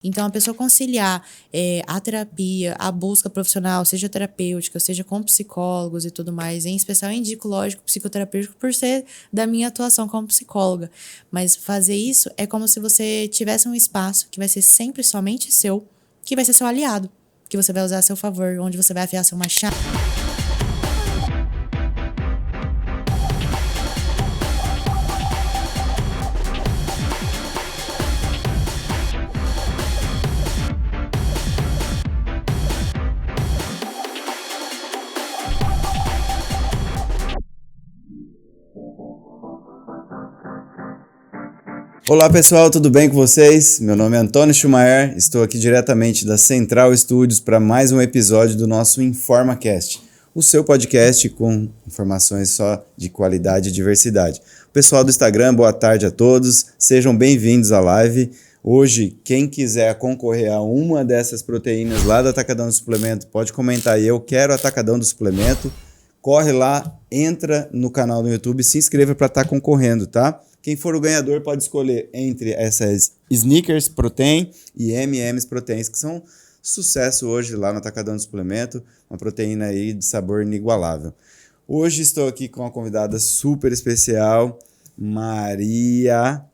Então, a pessoa conciliar a terapia, a busca profissional, seja terapêutica, seja com psicólogos e tudo mais, em especial eu indico, lógico, psicoterapêutico por ser da minha atuação como psicóloga. Mas fazer isso é como se você tivesse um espaço que vai ser sempre somente seu, que vai ser seu aliado, que você vai usar a seu favor, onde você vai afiar seu machado. Olá pessoal, tudo bem com vocês? Meu nome é Antônio Schumacher, estou aqui diretamente da Central Studios para mais um episódio do nosso InformaCast, o seu podcast com informações só de qualidade e diversidade. Pessoal do Instagram, boa tarde a todos, sejam bem-vindos à live. Hoje, quem quiser concorrer a uma dessas proteínas lá do Atacadão do Suplemento, pode comentar aí, eu quero Atacadão do Suplemento. Corre lá, entra no canal do YouTube, se inscreva para estar concorrendo, tá? Quem for o ganhador pode escolher entre essas Snickers Protein e M&M's Proteins, que são sucesso hoje lá no Atacadão do Suplemento, uma proteína aí de sabor inigualável. Hoje estou aqui com uma convidada super especial, Maria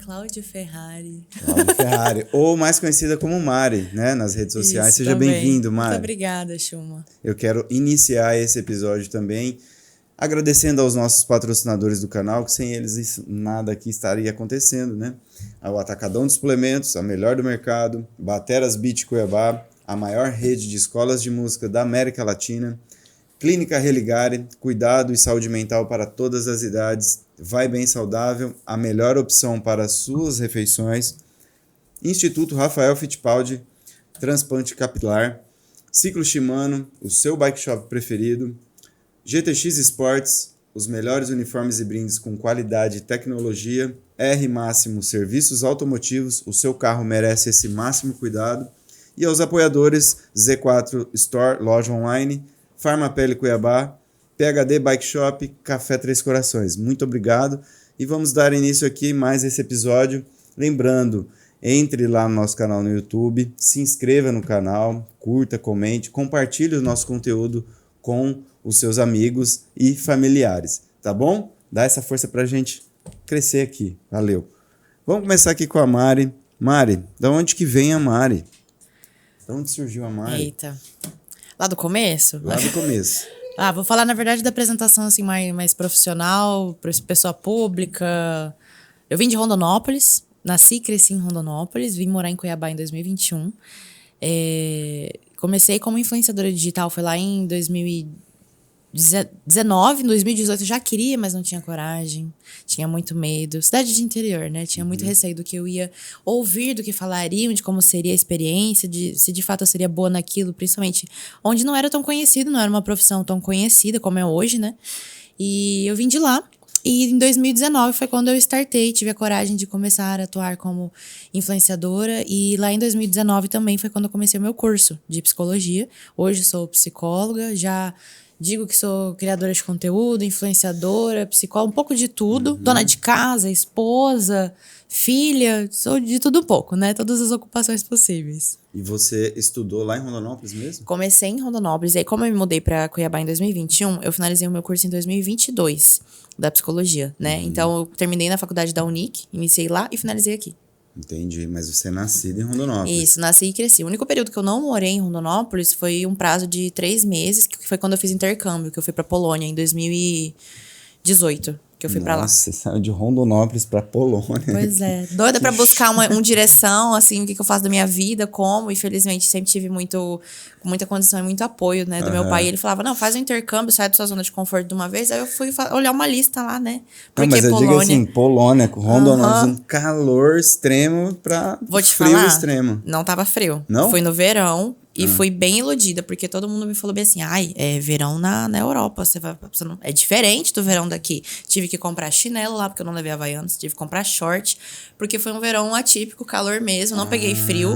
Cláudia Ferrari. Cláudia Ferrari, ou mais conhecida como Mari, né, nas redes sociais. Isso, seja bem-vindo, Mari. Muito obrigada, Chuma. Eu quero iniciar esse episódio também agradecendo aos nossos patrocinadores do canal, que sem eles nada aqui estaria acontecendo, né? Ao Atacadão de Suplementos, a melhor do mercado, Bateras Beach Cuiabá, a maior rede de escolas de música da América Latina, Clínica Religare, cuidado e saúde mental para todas as idades, Vai Bem Saudável, a melhor opção para as suas refeições, Instituto Rafael Fittipaldi, Transplante Capilar, Ciclo Shimano, o seu bike shop preferido, GTX Sports, os melhores uniformes e brindes com qualidade e tecnologia, R Máximo Serviços Automotivos, o seu carro merece esse máximo cuidado, e aos apoiadores Z4 Store, loja online, Farmapele Cuiabá, PHD Bike Shop, Café Três Corações. Muito obrigado e vamos dar início aqui mais esse episódio. Lembrando, entre lá no nosso canal no YouTube, se inscreva no canal, curta, comente, compartilhe o nosso conteúdo com os seus amigos e familiares, tá bom? Dá essa força pra gente crescer aqui, valeu. Vamos começar aqui com a Mari. Mari, da onde que vem a Mari? Da onde surgiu a Mari? Eita, lá do começo? Lá do começo. Vou falar, na verdade, da apresentação assim, mais profissional, pessoa pública. Eu vim de Rondonópolis, nasci e cresci em Rondonópolis, vim morar em Cuiabá em 2021. Comecei como influenciadora digital, foi lá em 2019, 2018 eu já queria, mas não tinha coragem, tinha muito medo. Cidade de interior, né? Tinha muito receio do que eu ia ouvir, do que falariam, de como seria a experiência, se de fato eu seria boa naquilo, principalmente onde não era tão conhecido, não era uma profissão tão conhecida como é hoje, né? E eu vim de lá. E em 2019 foi quando eu startei, tive a coragem de começar a atuar como influenciadora. E lá em 2019 também foi quando eu comecei o meu curso de psicologia. Hoje sou psicóloga, já digo que sou criadora de conteúdo, influenciadora, psicóloga, um pouco de tudo. Dona de casa, esposa, filha, sou de tudo um pouco, né? Todas as ocupações possíveis. E você estudou lá em Rondonópolis mesmo? Comecei em Rondonópolis, e aí como eu me mudei para Cuiabá em 2021, eu finalizei o meu curso em 2022 da psicologia, né? Então eu terminei na faculdade da Unic, iniciei lá e finalizei aqui. Entendi, mas você é nascida em Rondonópolis. Isso, nasci e cresci. O único período que eu não morei em Rondonópolis foi um prazo de 3 meses, que foi quando eu fiz intercâmbio, que eu fui pra Polônia em 2018. Que eu fui pra lá. Nossa, você saiu de Rondonópolis pra Polônia. Pois é. Doida pra buscar uma direção, assim, o que eu faço da minha vida, como. Infelizmente, sempre tive muita condição e muito apoio, né, do meu pai. Ele falava, não, faz um intercâmbio, sai da sua zona de conforto de uma vez. Aí eu fui olhar uma lista lá, né? Porque não, mas eu digo assim, Polônia, com Rondonópolis, um calor extremo pra Vou te frio falar, extremo. Não tava frio. Não? Fui no verão. E fui bem iludida, porque todo mundo me falou bem assim, ai, é verão na Europa, você não, é diferente do verão daqui. Tive que comprar chinelo lá, porque eu não levei Havaianas, tive que comprar short, porque foi um verão atípico, calor mesmo, não peguei frio.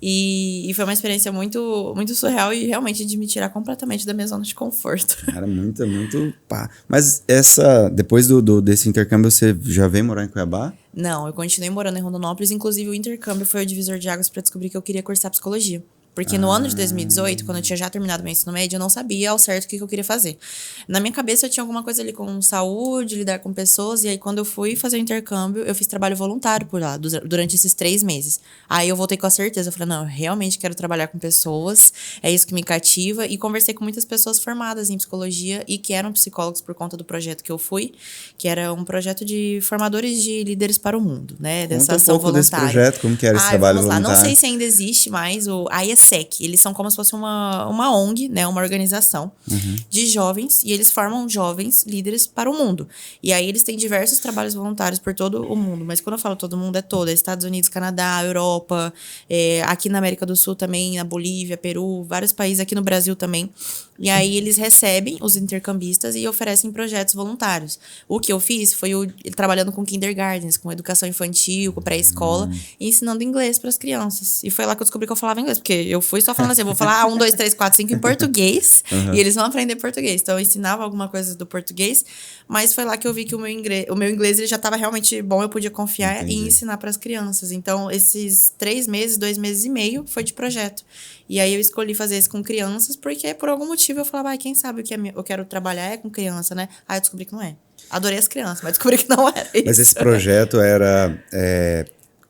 E foi uma experiência muito, muito surreal e realmente de me tirar completamente da minha zona de conforto. Cara, muito pá. Mas depois desse intercâmbio, você já veio morar em Cuiabá? Não, eu continuei morando em Rondonópolis, inclusive o intercâmbio foi o divisor de águas para descobrir que eu queria cursar psicologia. Porque no ano de 2018, quando eu tinha já terminado meu ensino médio, eu não sabia ao certo o que eu queria fazer. Na minha cabeça, eu tinha alguma coisa ali com saúde, lidar com pessoas. E aí, quando eu fui fazer o intercâmbio, eu fiz trabalho voluntário por lá, durante esses 3 meses. Aí, eu voltei com a certeza. Eu falei, não, eu realmente quero trabalhar com pessoas. É isso que me cativa. E conversei com muitas pessoas formadas em psicologia e que eram psicólogos por conta do projeto que eu fui. Que era um projeto de formadores de líderes para o mundo, né? Dessa ação voluntária. Desse projeto, como que era esse trabalho voluntário? Não sei se ainda existe mais o AIESEC. Eles são como se fosse uma ONG, né? Uma organização de jovens. E eles formam jovens líderes para o mundo. E aí eles têm diversos trabalhos voluntários por todo o mundo. Mas quando eu falo todo mundo, é todo. É Estados Unidos, Canadá, Europa. Aqui na América do Sul também, na Bolívia, Peru. Vários países, aqui no Brasil também. E aí eles recebem os intercambistas e oferecem projetos voluntários. O que eu fiz foi trabalhando com kindergartens, com educação infantil, com pré-escola, e ensinando inglês para as crianças. E foi lá que eu descobri que eu falava inglês, porque eu fui só falando assim, eu vou falar 1, 2, 3, 4, 5 em português, e eles vão aprender português. Então eu ensinava alguma coisa do português, mas foi lá que eu vi que o meu inglês ele já estava realmente bom, eu podia confiar e ensinar para as crianças. Então esses 3 meses, 2 meses e meio foi de projeto. E aí eu escolhi fazer isso com crianças, porque por algum motivo eu falava, quem sabe o que eu quero trabalhar é com criança, né? Aí eu descobri que não é. Adorei as crianças, mas descobri que não era isso. Mas esse projeto era...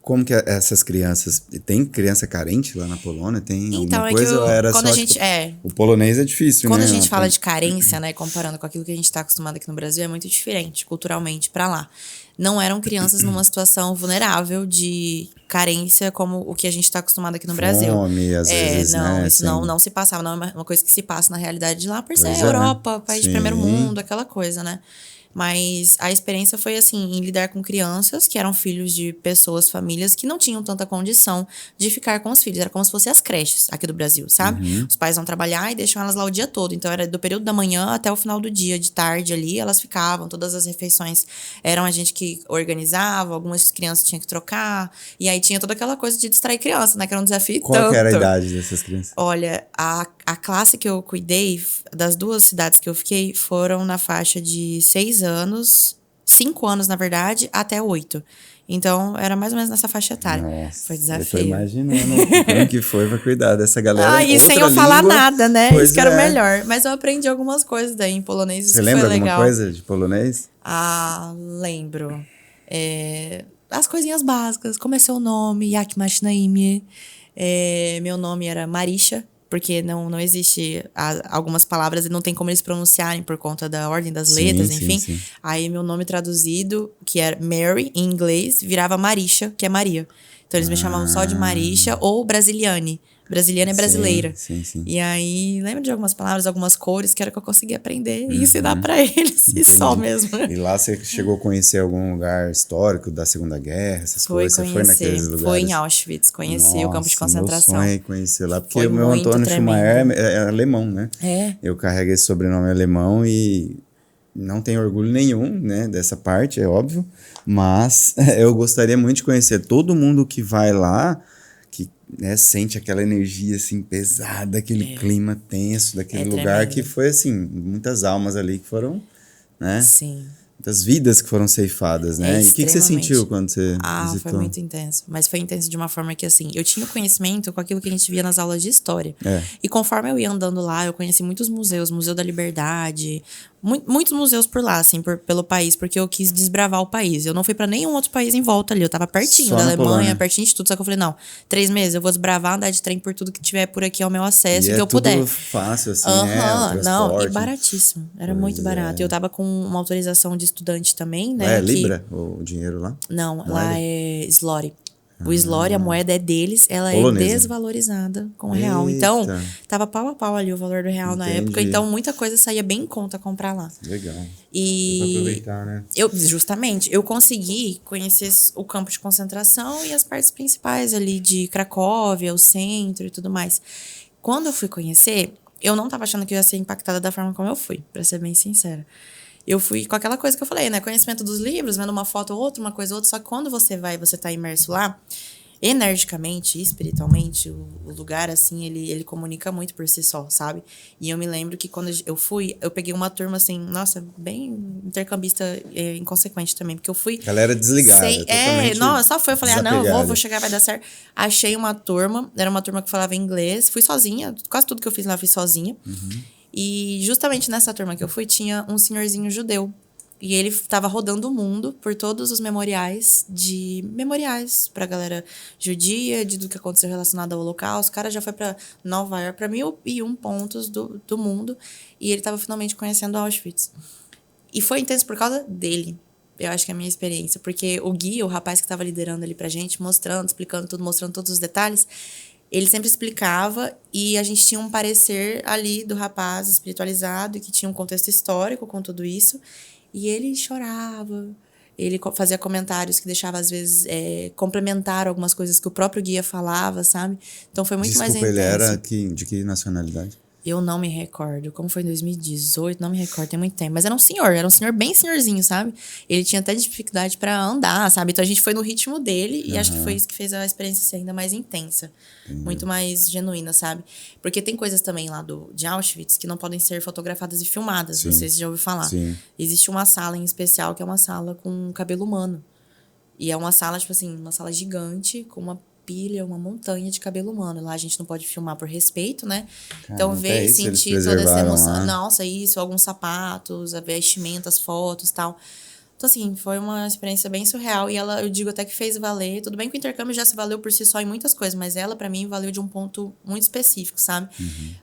como que essas crianças... Tem criança carente lá na Polônia? Tem alguma coisa? Ou era quando só, a gente... o polonês é difícil, quando né? a gente fala de carência, né? Comparando com aquilo que a gente está acostumado aqui no Brasil, é muito diferente culturalmente para lá. Não eram crianças numa situação vulnerável de carência como o que a gente está acostumado aqui no Brasil. Fome, às vezes, não, né? isso não se passava. Não é uma coisa que se passa na realidade de lá, por ser Europa, país de primeiro mundo, aquela coisa, né? Mas a experiência foi assim, em lidar com crianças que eram filhos de pessoas, famílias que não tinham tanta condição de ficar com os filhos. Era como se fossem as creches aqui do Brasil, sabe? Os pais vão trabalhar e deixam elas lá o dia todo. Então era do período da manhã até o final do dia, de tarde ali, elas ficavam. Todas as refeições eram a gente que organizava, algumas crianças tinham que trocar. E aí tinha toda aquela coisa de distrair criança, né? Que era um desafio tanto. Qual que era a idade dessas crianças? Olha, a classe que eu cuidei, das 2 cidades que eu fiquei, foram na faixa de 6 anos, 5 anos, na verdade, até 8. Então, era mais ou menos nessa faixa etária. Nossa, foi desafio. Eu tô imaginando como que foi pra cuidar dessa galera. E sem eu falar nada, né? Isso que era o melhor. Mas eu aprendi algumas coisas daí em polonês. Você lembra alguma coisa de polonês? Lembro. As coisinhas básicas. Como é seu nome? Jak masz na imię? Meu nome era Marisha. Porque não existe algumas palavras e não tem como eles pronunciarem por conta da ordem das letras, enfim. Sim. Aí meu nome traduzido, que era Mary, em inglês, virava Marisha, que é Maria. Então eles me chamavam só de Marisha ou Brasiliane. Brasiliana é brasileira. Sim. E aí, lembro de algumas palavras, algumas cores, que era que eu conseguia aprender e ensinar pra eles. Entendi. E só mesmo. E lá você chegou a conhecer algum lugar histórico da Segunda Guerra, essas coisas? Você foi naqueles lugares? Foi em Auschwitz, conheci o campo de concentração. Meu sonho é conhecer lá, porque o meu Antônio Schumacher é alemão, né? Eu carrego esse sobrenome alemão e não tenho orgulho nenhum, né, dessa parte, é óbvio. Mas eu gostaria muito de conhecer todo mundo que vai lá, né, sente aquela energia assim pesada, aquele clima tenso daquele lugar tremendo. Que foi assim, muitas almas ali que foram, né? Sim. Muitas vidas que foram ceifadas, né? E o que você sentiu quando você visitou? Foi muito intenso. Mas foi intenso de uma forma que, assim, eu tinha conhecimento com aquilo que a gente via nas aulas de história. E conforme eu ia andando lá, eu conheci muitos museus, Museu da Liberdade, muitos museus por lá, assim, pelo país, porque eu quis desbravar o país. Eu não fui pra nenhum outro país em volta ali. Eu tava pertinho da Alemanha, pertinho de tudo. Só que eu falei, não, 3 meses, eu vou desbravar, andar de trem por tudo que tiver por aqui ao meu acesso, que eu puder. Tudo fácil, assim, né? Não, e baratíssimo. Era muito barato. Eu tava com uma autorização de estudante também, né? Lá é Libra, o dinheiro lá? Não, lá é Zloty. O Zloty, a moeda é deles, ela polonesa. É desvalorizada com o real. Então, tava pau a pau ali o valor do real na época. Então, muita coisa saía bem em conta comprar lá. Legal. E pra aproveitar, né? Justamente, eu consegui conhecer o campo de concentração e as partes principais ali de Cracóvia, o centro e tudo mais. Quando eu fui conhecer, eu não tava achando que eu ia ser impactada da forma como eu fui, pra ser bem sincera. Eu fui com aquela coisa que eu falei, né? Conhecimento dos livros, vendo uma foto ou outra, uma coisa ou outra. Só que quando você vai, você tá imerso lá, energicamente, espiritualmente, o lugar, assim, ele comunica muito por si só, sabe? E eu me lembro que quando eu fui, eu peguei uma turma, assim, nossa, bem intercambista, inconsequente também, porque eu fui... Galera desligada, totalmente não, só foi, eu falei, desapegada. vou chegar, vai dar certo. Achei uma turma, era uma turma que falava inglês, fui sozinha, quase tudo que eu fiz lá, eu fiz sozinha. E justamente nessa turma que eu fui, tinha um senhorzinho judeu. E ele estava rodando o mundo por todos os memoriais pra galera judia, de tudo que aconteceu relacionado ao Holocausto. O cara já foi para Nova York, para 1001 pontos do mundo. E ele estava finalmente conhecendo Auschwitz. E foi intenso por causa dele. Eu acho que é a minha experiência. Porque o guia, o rapaz que estava liderando ali pra gente, mostrando, explicando tudo, mostrando todos os detalhes, ele sempre explicava e a gente tinha um parecer ali do rapaz espiritualizado, que tinha um contexto histórico com tudo isso. E ele chorava, ele fazia comentários que deixava, às vezes, complementar algumas coisas que o próprio guia falava, sabe? Então foi muito mais intenso. Ele era de que nacionalidade? Eu não me recordo. Como foi em 2018, não me recordo, tem muito tempo. Mas era um senhor bem senhorzinho, sabe? Ele tinha até dificuldade pra andar, sabe? Então a gente foi no ritmo dele e acho que foi isso que fez a experiência ser ainda mais intensa. Muito mais genuína, sabe? Porque tem coisas também lá de Auschwitz que não podem ser fotografadas e filmadas. Sim. Não sei se você já ouviu falar. Sim. Existe uma sala em especial que é uma sala com cabelo humano. E é uma sala, tipo assim, uma sala gigante com uma pilha, uma montanha de cabelo humano. Lá a gente não pode filmar por respeito, né? Então ver e sentir toda essa emoção. Lá. Nossa, isso, alguns sapatos, a vestimenta, as fotos e tal. Então, assim, foi uma experiência bem surreal. E ela, eu digo até que fez valer. Tudo bem que o intercâmbio já se valeu por si só em muitas coisas, mas ela, pra mim, valeu de um ponto muito específico, sabe?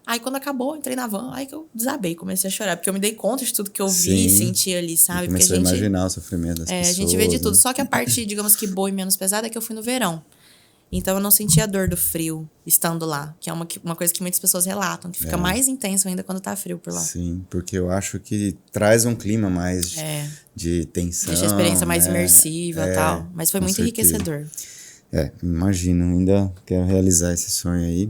Aí, quando acabou, entrei na van, aí que eu desabei, comecei a chorar. Porque eu me dei conta de tudo que eu vi e senti ali, sabe? Porque a imaginar o sofrimento das pessoas. A gente vê de tudo. Só que a parte, digamos que boa e menos pesada é que eu fui no verão. Então, eu não senti a dor do frio estando lá. Que é uma coisa que muitas pessoas relatam. Que fica mais intenso ainda quando tá frio por lá. Sim, porque eu acho que traz um clima mais de tensão. Deixa a experiência mais imersiva e tal. Mas foi muito enriquecedor. Imagino. Ainda quero realizar esse sonho aí.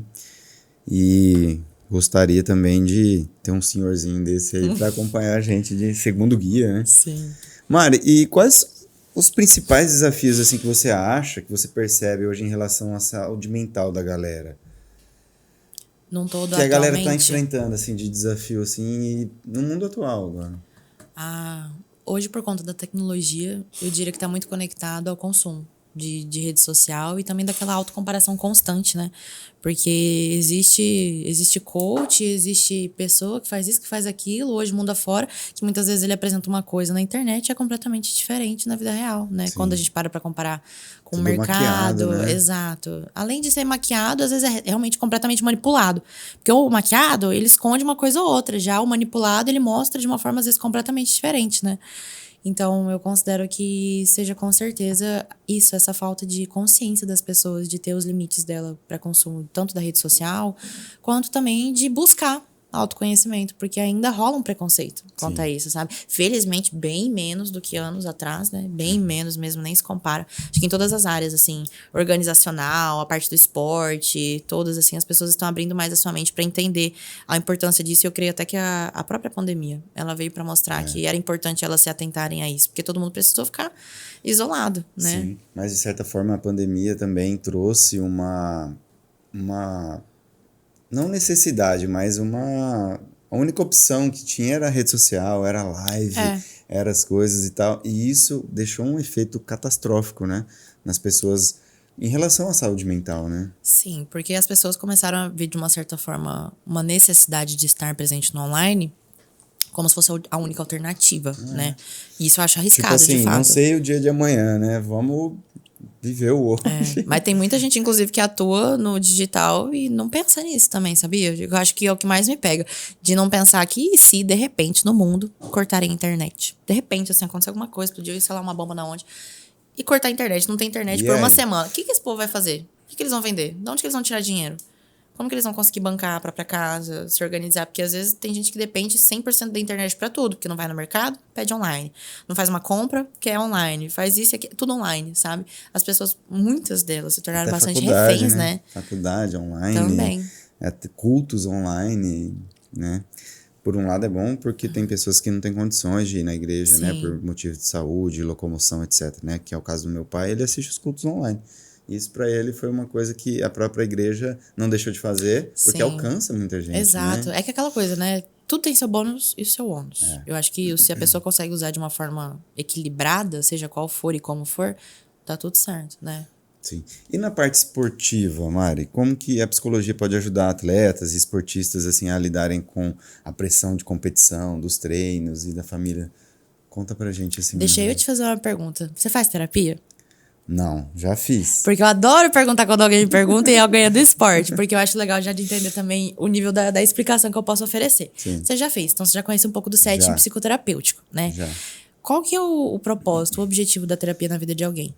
E gostaria também de ter um senhorzinho desse aí pra acompanhar a gente de segundo guia, né? Sim. Mari, e quais os principais desafios assim que você acha, que você percebe hoje em relação à saúde mental da galera? Num todo que a galera tá atualmente? enfrentando assim de desafio assim no mundo atual agora. Hoje, por conta da tecnologia, eu diria que tá muito conectado ao consumo de rede social e também daquela autocomparação constante, né? Porque existe coach, existe pessoa que faz isso, que faz aquilo, hoje mundo afora, que muitas vezes ele apresenta uma coisa na internet e é completamente diferente na vida real, né? Sim. Quando a gente para comparar com Tudo o mercado, maquiado, né? Exato. Além de ser maquiado, às vezes é realmente completamente manipulado. Porque o maquiado, ele esconde uma coisa ou outra, já o manipulado, ele mostra de uma forma às vezes completamente diferente, né? Então, eu considero que seja com certeza isso, essa falta de consciência das pessoas, de ter os limites dela para consumo, tanto da rede social, quanto também de buscar autoconhecimento, porque ainda rola um preconceito quanto a isso, sabe? Felizmente, bem menos do que anos atrás, né? Bem menos mesmo, nem se compara. Acho que em todas as áreas, assim, organizacional, a parte do esporte, todas, assim, as pessoas estão abrindo mais a sua mente para entender a importância disso. E eu creio até que a própria pandemia, ela veio para mostrar que era importante elas se atentarem a isso, porque todo mundo precisou ficar isolado, né? Sim, mas de certa forma a pandemia também trouxe uma não necessidade, mas a única opção que tinha era a rede social, era a live, era as coisas e tal. E isso deixou um efeito catastrófico, né? Nas pessoas em relação à saúde mental, né? Sim, porque as pessoas começaram a ver de uma certa forma uma necessidade de estar presente no online como se fosse a única alternativa, né? E isso eu acho arriscado, tipo assim, de fato. não sei o dia de amanhã, né? Vamos viver o hoje. Mas tem muita gente, inclusive, que atua no digital e não pensa nisso também, sabia? Eu acho que é o que mais me pega. De não pensar que se, de repente, no mundo, cortarem a internet. De repente, assim, acontecer alguma coisa, explodiu, sei lá, uma bomba na onde. E cortar a internet. Não tem internet por uma semana. O que esse povo vai fazer? O que eles vão vender? De onde que eles vão tirar dinheiro? Como que eles vão conseguir bancar a própria casa, se organizar? Porque às vezes tem gente que depende 100% da internet pra tudo. Porque não vai no mercado, pede online. Não faz uma compra, quer online. Faz isso e aquilo, tudo online, sabe? As pessoas, muitas delas, se tornaram Até bastante faculdade, reféns, né? Faculdade online. Também. cultos online, né? Por um lado é bom porque tem pessoas que não têm condições de ir na igreja, né? Por motivo de saúde, locomoção, etc, né? Que é o caso do meu pai, ele assiste os cultos online. Isso para ele foi uma coisa que a própria igreja não deixou de fazer, porque alcança muita gente, Exato. né? É que aquela coisa, né? Tudo tem seu bônus e o seu ônus. Eu acho que se a pessoa consegue usar de uma forma equilibrada, seja qual for e como for, tá tudo certo, né? Sim. E na parte esportiva, Mari, como que a psicologia pode ajudar atletas e esportistas assim a lidarem com a pressão de competição, dos treinos e da família? Conta pra gente assim. Deixa eu te fazer uma pergunta. Você faz terapia? Não, já fiz. Porque eu adoro perguntar quando alguém me pergunta e alguém é do esporte. Porque eu acho legal já de entender também o nível da explicação que eu posso oferecer. Sim. Você já fez, então você já conhece um pouco do setting psicoterapêutico, né? Já. Qual que é o propósito, o objetivo da terapia na vida de alguém?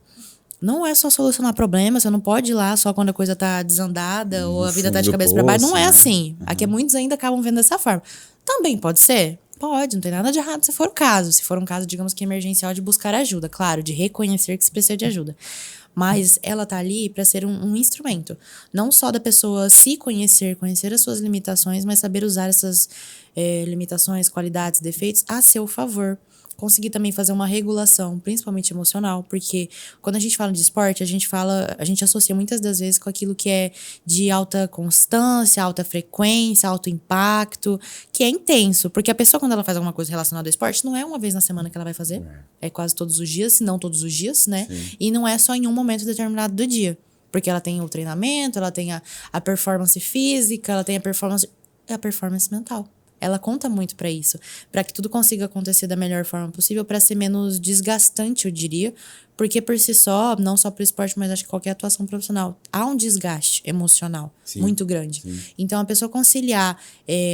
Não é só solucionar problemas, você não pode ir lá só quando a coisa tá desandada ou a vida tá de cabeça pra baixo. Não é assim. Aqui muitos ainda acabam vendo dessa forma. Também pode ser? Pode, não tem nada de errado se for o caso. Se for um caso, digamos que emergencial, de buscar ajuda. Claro, de reconhecer que se precisa de ajuda. Mas ela tá ali para ser um instrumento. Não só da pessoa se conhecer, conhecer as suas limitações, mas saber usar essas limitações, qualidades, defeitos a seu favor. Conseguir também fazer uma regulação, principalmente emocional, porque quando a gente fala de esporte, a gente associa muitas das vezes com aquilo que é de alta constância, alta frequência, alto impacto, que é intenso, porque a pessoa, quando ela faz alguma coisa relacionada ao esporte, não é uma vez na semana que ela vai fazer, é quase todos os dias, se não todos os dias, né? Sim. E não é só em um momento determinado do dia, porque ela tem o treinamento, ela tem a performance física, ela tem a performance mental. Ela conta muito para isso, para que tudo consiga acontecer da melhor forma possível, para ser menos desgastante, eu diria, porque por si só, não só para o esporte, mas acho que qualquer atuação profissional, há um desgaste emocional muito grande. Sim. Então, a pessoa conciliar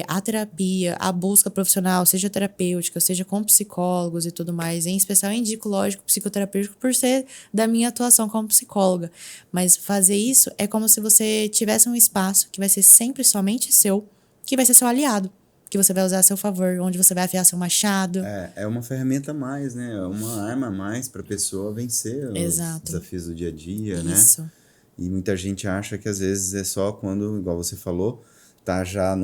a terapia, a busca profissional, seja terapêutica, seja com psicólogos e tudo mais, em especial eu indico, lógico, psicoterapêutico por ser da minha atuação como psicóloga, mas fazer isso é como se você tivesse um espaço que vai ser sempre somente seu, que vai ser seu aliado, que você vai usar a seu favor, onde você vai afiar seu machado. É uma ferramenta a mais, né? É uma arma a mais para a pessoa vencer os desafios do dia a dia, né? Isso. E muita gente acha que às vezes é só quando, igual você falou, tá já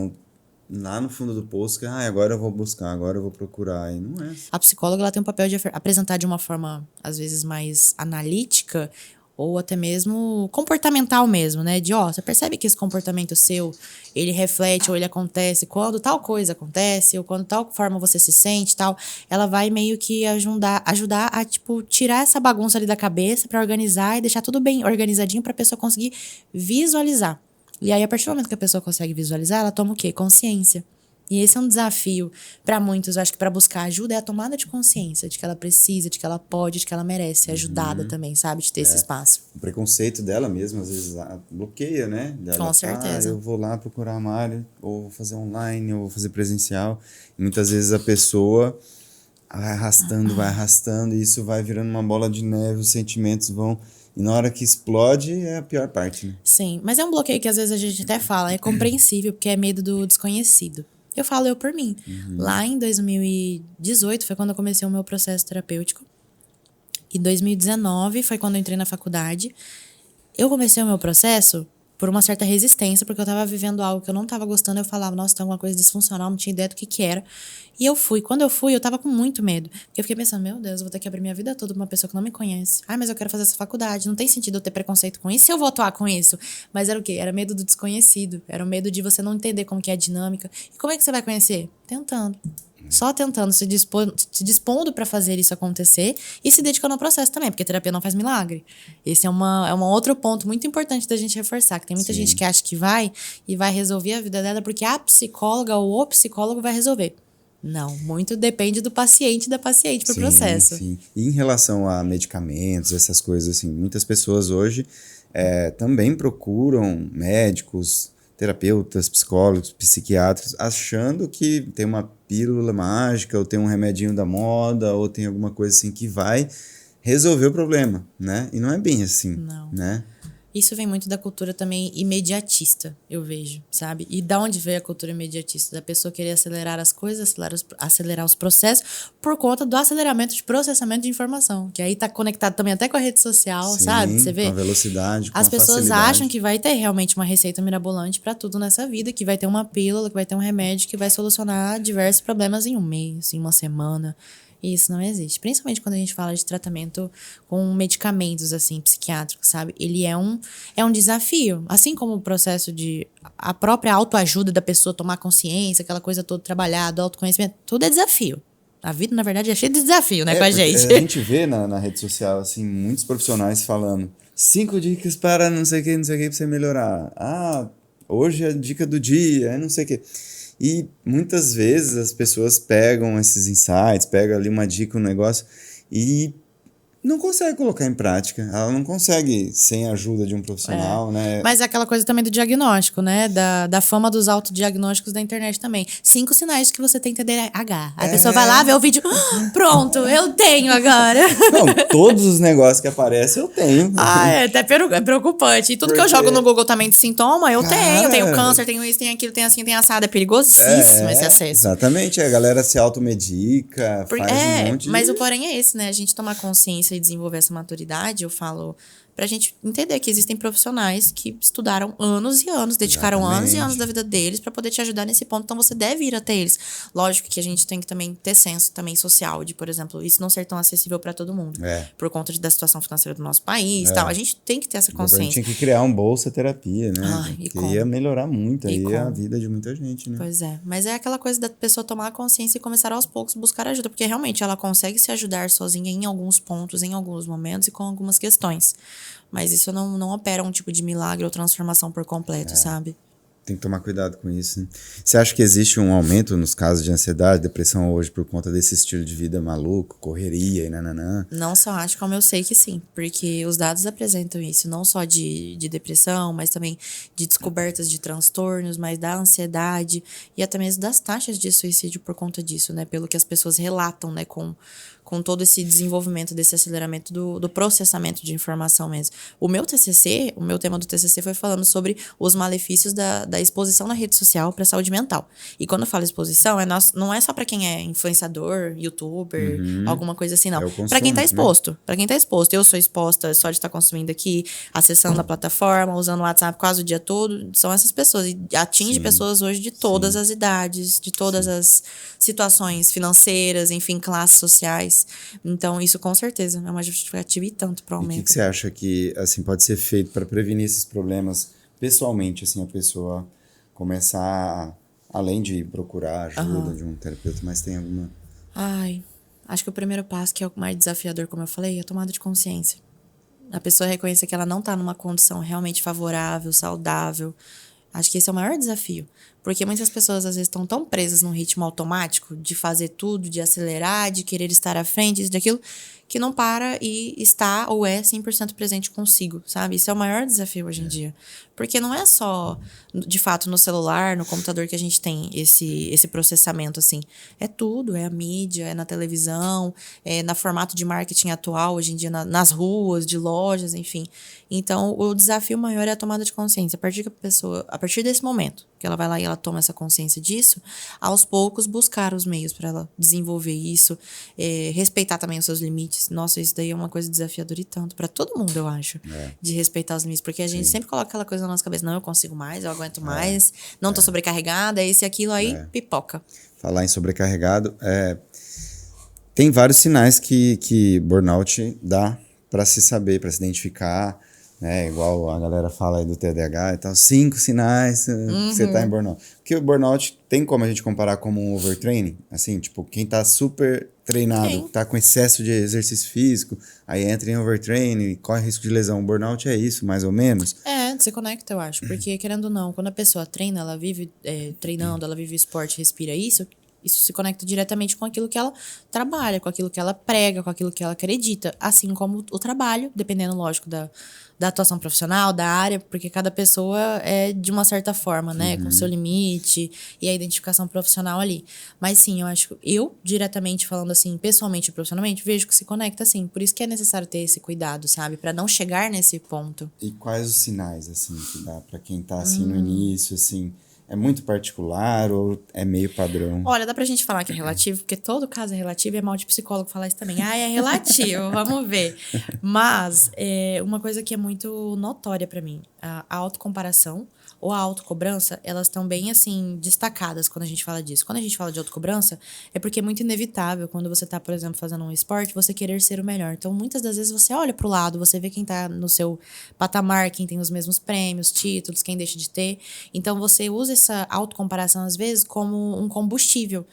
lá no fundo do poço, que agora eu vou buscar, agora eu vou procurar. E não é assim. A psicóloga ela tem um papel de apresentar de uma forma, às vezes, mais analítica, ou até mesmo comportamental mesmo, né? De, você percebe que esse comportamento seu, ele reflete ou ele acontece quando tal coisa acontece, ou quando tal forma você se sente, tal. Ela vai meio que ajudar a, tipo, tirar essa bagunça ali da cabeça para organizar e deixar tudo bem organizadinho pra pessoa conseguir visualizar. E aí, a partir do momento que a pessoa consegue visualizar, ela toma o quê? Consciência. E esse é um desafio para muitos, eu acho que para buscar ajuda é a tomada de consciência de que ela precisa, de que ela pode, de que ela merece ser ajudada também, sabe? De ter esse espaço. O preconceito dela mesmo, às vezes, bloqueia, né? Com certeza. Eu vou lá procurar a Mari, ou vou fazer online, ou vou fazer presencial. E muitas vezes a pessoa vai arrastando, e isso vai virando uma bola de neve, os sentimentos vão... E na hora que explode, é a pior parte, né? Sim, mas é um bloqueio que às vezes a gente até fala, é compreensível, porque é medo do desconhecido. Eu falo por mim. Lá em 2018 foi quando eu comecei o meu processo terapêutico. Em 2019 foi quando eu entrei na faculdade. Eu comecei o meu processo por uma certa resistência, porque eu tava vivendo algo que eu não tava gostando. Eu falava, nossa, tem alguma coisa disfuncional, não tinha ideia do que era. E eu fui. Quando eu fui, eu tava com muito medo. Porque eu fiquei pensando, meu Deus, eu vou ter que abrir minha vida toda pra uma pessoa que não me conhece. Mas eu quero fazer essa faculdade. Não tem sentido eu ter preconceito com isso se eu vou atuar com isso. Mas era o quê? Era medo do desconhecido. Era o medo de você não entender como que é a dinâmica. E como é que você vai conhecer? Tentando. Só tentando, se dispondo para fazer isso acontecer e se dedicando ao processo também, porque terapia não faz milagre. Esse é um outro ponto muito importante da gente reforçar, que tem muita gente que acha que vai resolver a vida dela porque a psicóloga ou o psicólogo vai resolver. Não, muito depende do paciente e da paciente pro processo. Sim. E em relação a medicamentos, essas coisas assim, muitas pessoas hoje também procuram médicos, terapeutas, psicólogos, psiquiatras, achando que tem uma pílula mágica, ou tem um remedinho da moda, ou tem alguma coisa assim que vai resolver o problema, né? E não é bem assim, Não. né? Isso vem muito da cultura também imediatista, eu vejo, sabe? E da onde veio a cultura imediatista? Da pessoa querer acelerar as coisas, acelerar os processos, por conta do aceleramento de processamento de informação. Que aí tá conectado também até com a rede social, Sim, sabe? Você vê? com a velocidade, com As a pessoas facilidade. acham que vai ter realmente uma receita mirabolante para tudo nessa vida, que vai ter uma pílula, que vai ter um remédio que vai solucionar diversos problemas em um mês, em uma semana. E isso não existe. Principalmente quando a gente fala de tratamento com medicamentos, assim, psiquiátricos, sabe? Ele é um desafio. Assim como o processo de... A própria autoajuda da pessoa tomar consciência, aquela coisa toda trabalhada, autoconhecimento, tudo é desafio. A vida, na verdade, é cheia de desafio, né, com a gente. A gente vê na rede social, assim, muitos profissionais falando 5 dicas para não sei o que, pra você melhorar. Ah, hoje é a dica do dia, não sei o que. E muitas vezes as pessoas pegam esses insights, pegam ali uma dica, um negócio e não consegue colocar em prática. Ela não consegue sem a ajuda de um profissional, né? Mas é aquela coisa também do diagnóstico, né? Da fama dos autodiagnósticos da internet também. 5 sinais de que você tem TDAH. Aí a pessoa vai lá, vê o vídeo, pronto, eu tenho agora. Não, todos os negócios que aparecem eu tenho. É até preocupante. E tudo que eu jogo no Google também de sintoma, eu tenho. Eu tenho câncer, tenho isso, tenho aquilo, tenho assim, tenho assado. É perigosíssimo esse acesso. Exatamente, a galera se automedica, faz um monte de... Mas o porém é esse, né? A gente tomar consciência e desenvolver essa maturidade, eu falo, pra gente entender que existem profissionais que estudaram anos e anos, dedicaram anos e anos da vida deles pra poder te ajudar nesse ponto, então você deve ir até eles. Lógico que a gente tem que também ter senso também social de, por exemplo, isso não ser tão acessível pra todo mundo, por conta da situação financeira do nosso país e tal. A gente tem que ter essa consciência. A gente tinha que criar um bolsa terapia, né? Ai, que ia melhorar muito aí a vida de muita gente, né? Pois é, mas é aquela coisa da pessoa tomar consciência e começar aos poucos buscar ajuda, porque realmente ela consegue se ajudar sozinha em alguns pontos, em alguns momentos e com algumas questões. Mas isso não opera um tipo de milagre ou transformação por completo, sabe? Tem que tomar cuidado com isso, né? Você acha que existe um aumento nos casos de ansiedade, depressão hoje por conta desse estilo de vida maluco, correria e nananã? Não só acho, como eu sei que sim. Porque os dados apresentam isso, não só de depressão, mas também de descobertas de transtornos, mas da ansiedade e até mesmo das taxas de suicídio por conta disso, né? Pelo que as pessoas relatam, né? Com todo esse desenvolvimento, desse aceleramento do processamento de informação mesmo. O meu TCC, o meu tema do TCC foi falando sobre os malefícios da exposição na rede social para a saúde mental. E quando eu falo exposição, não é só para quem é influenciador, youtuber, alguma coisa assim, não. Para quem tá exposto. Né? Para quem tá exposto. Eu sou exposta só de estar consumindo aqui, acessando a plataforma, usando o WhatsApp quase o dia todo. São essas pessoas. E atinge pessoas hoje de todas as idades, de todas as situações financeiras, enfim, classes sociais. Então, isso com certeza é uma justificativa e tanto para o aumento. E o que você acha que assim, pode ser feito para prevenir esses problemas pessoalmente, assim, a pessoa começar, além de procurar ajuda de um terapeuta, mas tem alguma... Acho que o primeiro passo, que é o mais desafiador, como eu falei, é a tomada de consciência. A pessoa reconhecer que ela não está numa condição realmente favorável, saudável. Acho que esse é o maior desafio. Porque muitas pessoas, às vezes, estão tão presas num ritmo automático de fazer tudo, de acelerar, de querer estar à frente, isso, daquilo, que não para e está ou é 100% presente consigo, sabe? Isso é o maior desafio hoje em dia. Porque não é só, de fato, no celular, no computador que a gente tem esse processamento, assim. É tudo, é a mídia, é na televisão, é no formato de marketing atual, hoje em dia, nas ruas, de lojas, enfim. Então, o desafio maior é a tomada de consciência. A partir desse momento, que ela vai lá e ela toma essa consciência disso, aos poucos buscar os meios para ela desenvolver isso, respeitar também os seus limites. Nossa, isso daí é uma coisa desafiadora e tanto para todo mundo, eu acho, de respeitar os limites, porque a gente sempre coloca aquela coisa na nossa cabeça, não, eu consigo mais, eu aguento mais, não tô sobrecarregada, esse e aquilo, aí pipoca. Falar em sobrecarregado, tem vários sinais que burnout dá para se saber, para se identificar, né? Igual a galera fala aí do TDAH e tal, 5 sinais que você tá em burnout. Porque o burnout tem como a gente comparar como um overtraining, assim, tipo, quem tá super treinado, tá com excesso de exercício físico, aí entra em overtraining, corre risco de lesão. O burnout é isso, mais ou menos? Se conecta, eu acho, porque querendo ou não, quando a pessoa treina, ela vive treinando, ela vive esporte, respira isso, Isso se conecta diretamente com aquilo que ela trabalha, com aquilo que ela prega, com aquilo que ela acredita. Assim como o trabalho, dependendo, lógico, da atuação profissional, da área, porque cada pessoa é de uma certa forma, né? Com seu limite e a identificação profissional ali. Mas sim, eu acho que eu, diretamente falando assim, pessoalmente e profissionalmente, vejo que se conecta assim. Por isso que é necessário ter esse cuidado, sabe? Pra não chegar nesse ponto. E quais os sinais, assim, que dá pra quem tá, assim, no início, assim? É muito particular ou é meio padrão? Olha, dá pra gente falar que é relativo, porque todo caso é relativo e é mal de psicólogo falar isso também. Ah, é relativo, vamos ver. Mas uma coisa que é muito notória pra mim, a autocomparação ou a autocobrança, elas estão bem, assim, destacadas quando a gente fala disso. Quando a gente fala de autocobrança, é porque é muito inevitável quando você tá, por exemplo, fazendo um esporte, você querer ser o melhor. Então, muitas das vezes você olha pro lado, você vê quem tá no seu patamar, quem tem os mesmos prêmios, títulos, quem deixa de ter. Então, você usa essa autocomparação, às vezes, como um combustível.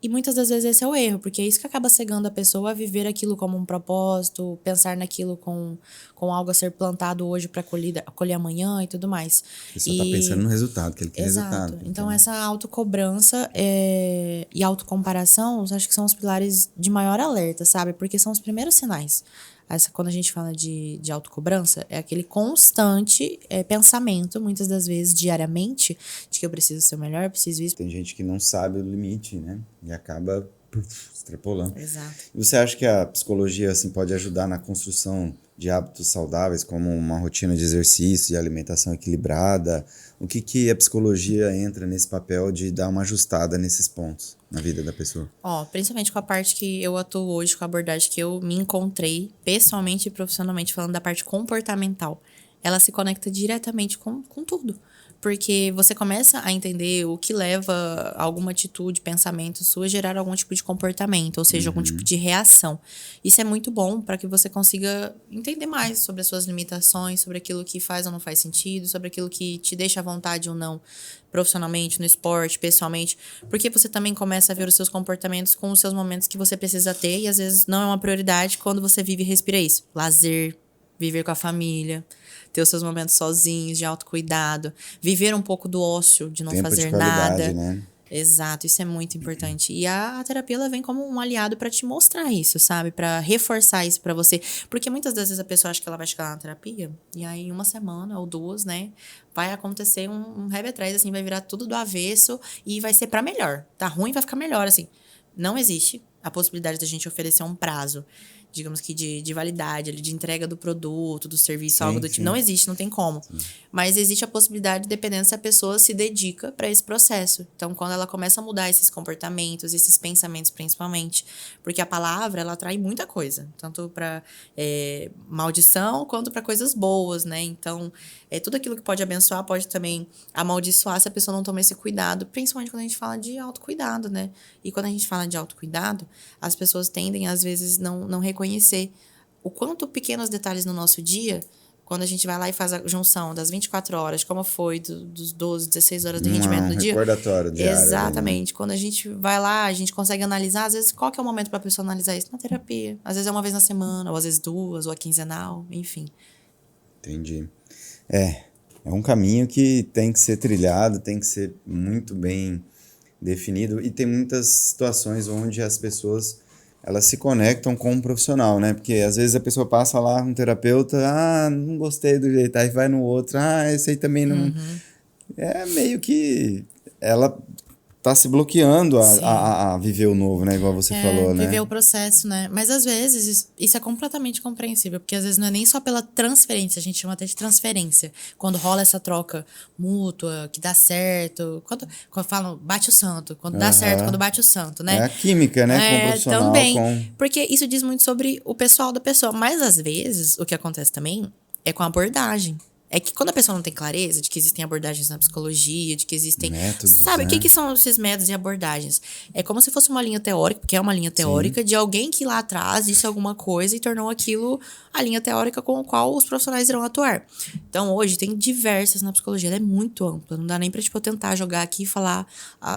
E muitas das vezes esse é o erro, porque é isso que acaba cegando a pessoa a viver aquilo como um propósito, pensar naquilo com algo a ser plantado hoje para colher amanhã e tudo mais. Ele só tá pensando no resultado, que ele quer resultado. Exato. Então, essa autocobrança e autocomparação, eu acho que são os pilares de maior alerta, sabe? Porque são os primeiros sinais. Quando a gente fala de autocobrança, é aquele constante pensamento, muitas das vezes, diariamente, de que eu preciso ser o melhor, eu preciso isso. Tem gente que não sabe o limite, né? E acaba extrapolando. Exato. E você acha que a psicologia, assim, pode ajudar na construção de hábitos saudáveis, como uma rotina de exercício, de alimentação equilibrada? O que a psicologia entra nesse papel de dar uma ajustada nesses pontos na vida da pessoa? Principalmente com a parte que eu atuo hoje, com a abordagem que eu me encontrei, pessoalmente e profissionalmente, falando da parte comportamental. Ela se conecta diretamente com tudo. Porque você começa a entender o que leva a alguma atitude, pensamento sua a gerar algum tipo de comportamento, ou seja, algum tipo de reação. Isso é muito bom para que você consiga entender mais sobre as suas limitações, sobre aquilo que faz ou não faz sentido, sobre aquilo que te deixa à vontade ou não, profissionalmente, no esporte, pessoalmente. Porque você também começa a ver os seus comportamentos com os seus momentos que você precisa ter, e às vezes não é uma prioridade quando você vive e respira isso. Lazer, viver com a família, ter os seus momentos sozinhos, de autocuidado, viver um pouco do ócio, de não Tempo de fazer qualidade, nada. né? Exato, isso é muito importante. E a terapia, ela vem como um aliado pra te mostrar isso, sabe? Pra reforçar isso pra você. Porque muitas das vezes a pessoa acha que ela vai chegar na terapia e aí em uma semana ou duas, né, vai acontecer um rebe atrás, assim, vai virar tudo do avesso e vai ser pra melhor. Tá ruim, vai ficar melhor, assim. Não existe a possibilidade da gente oferecer um prazo, digamos que de validade, ali, de entrega do produto, do serviço, algo do tipo. Não existe, não tem como. Mas existe a possibilidade, dependendo se a pessoa se dedica para esse processo. Então, quando ela começa a mudar esses comportamentos, esses pensamentos principalmente, porque a palavra, ela atrai muita coisa, tanto para maldição quanto para coisas boas, né? Então, tudo aquilo que pode abençoar pode também amaldiçoar se a pessoa não tomar esse cuidado, principalmente quando a gente fala de autocuidado, né? E quando a gente fala de autocuidado, as pessoas tendem, às vezes, não reconhecer o quanto pequenos detalhes no nosso dia, quando a gente vai lá e faz a junção das 24 horas, como foi dos 12, 16 horas de rendimento no dia. Recordatório diário. Exatamente. Quando a gente vai lá, a gente consegue analisar, às vezes, qual que é o momento para a pessoa analisar isso? Na terapia. Às vezes é uma vez na semana, ou às vezes duas, ou a quinzenal, enfim. Entendi. É um caminho que tem que ser trilhado, tem que ser muito bem definido, e tem muitas situações onde as pessoas elas se conectam com um profissional, né? Porque às vezes a pessoa passa lá um terapeuta, não gostei do jeito, aí vai no outro, esse aí também não... É meio que ela tá se bloqueando a viver o novo, né? Igual você falou, né? Viver o processo, né? Mas às vezes isso é completamente compreensível, porque às vezes não é nem só pela transferência, a gente chama até de transferência. Quando rola essa troca mútua, que dá certo, quando falam bate o santo, quando dá certo, quando bate o santo, né? É a química, né? Com o profissional. Também, porque isso diz muito sobre o pessoal da pessoa, mas às vezes o que acontece também é com a abordagem. É que quando a pessoa não tem clareza de que existem abordagens na psicologia, de que existem... métodos, sabe, né? o que são esses métodos e abordagens? É como se fosse uma linha teórica, porque é uma linha teórica, de alguém que lá atrás disse alguma coisa e tornou aquilo a linha teórica com a qual os profissionais irão atuar. Então, hoje, tem diversas na psicologia, ela é muito ampla, não dá nem pra, tipo, eu tentar jogar aqui e falar...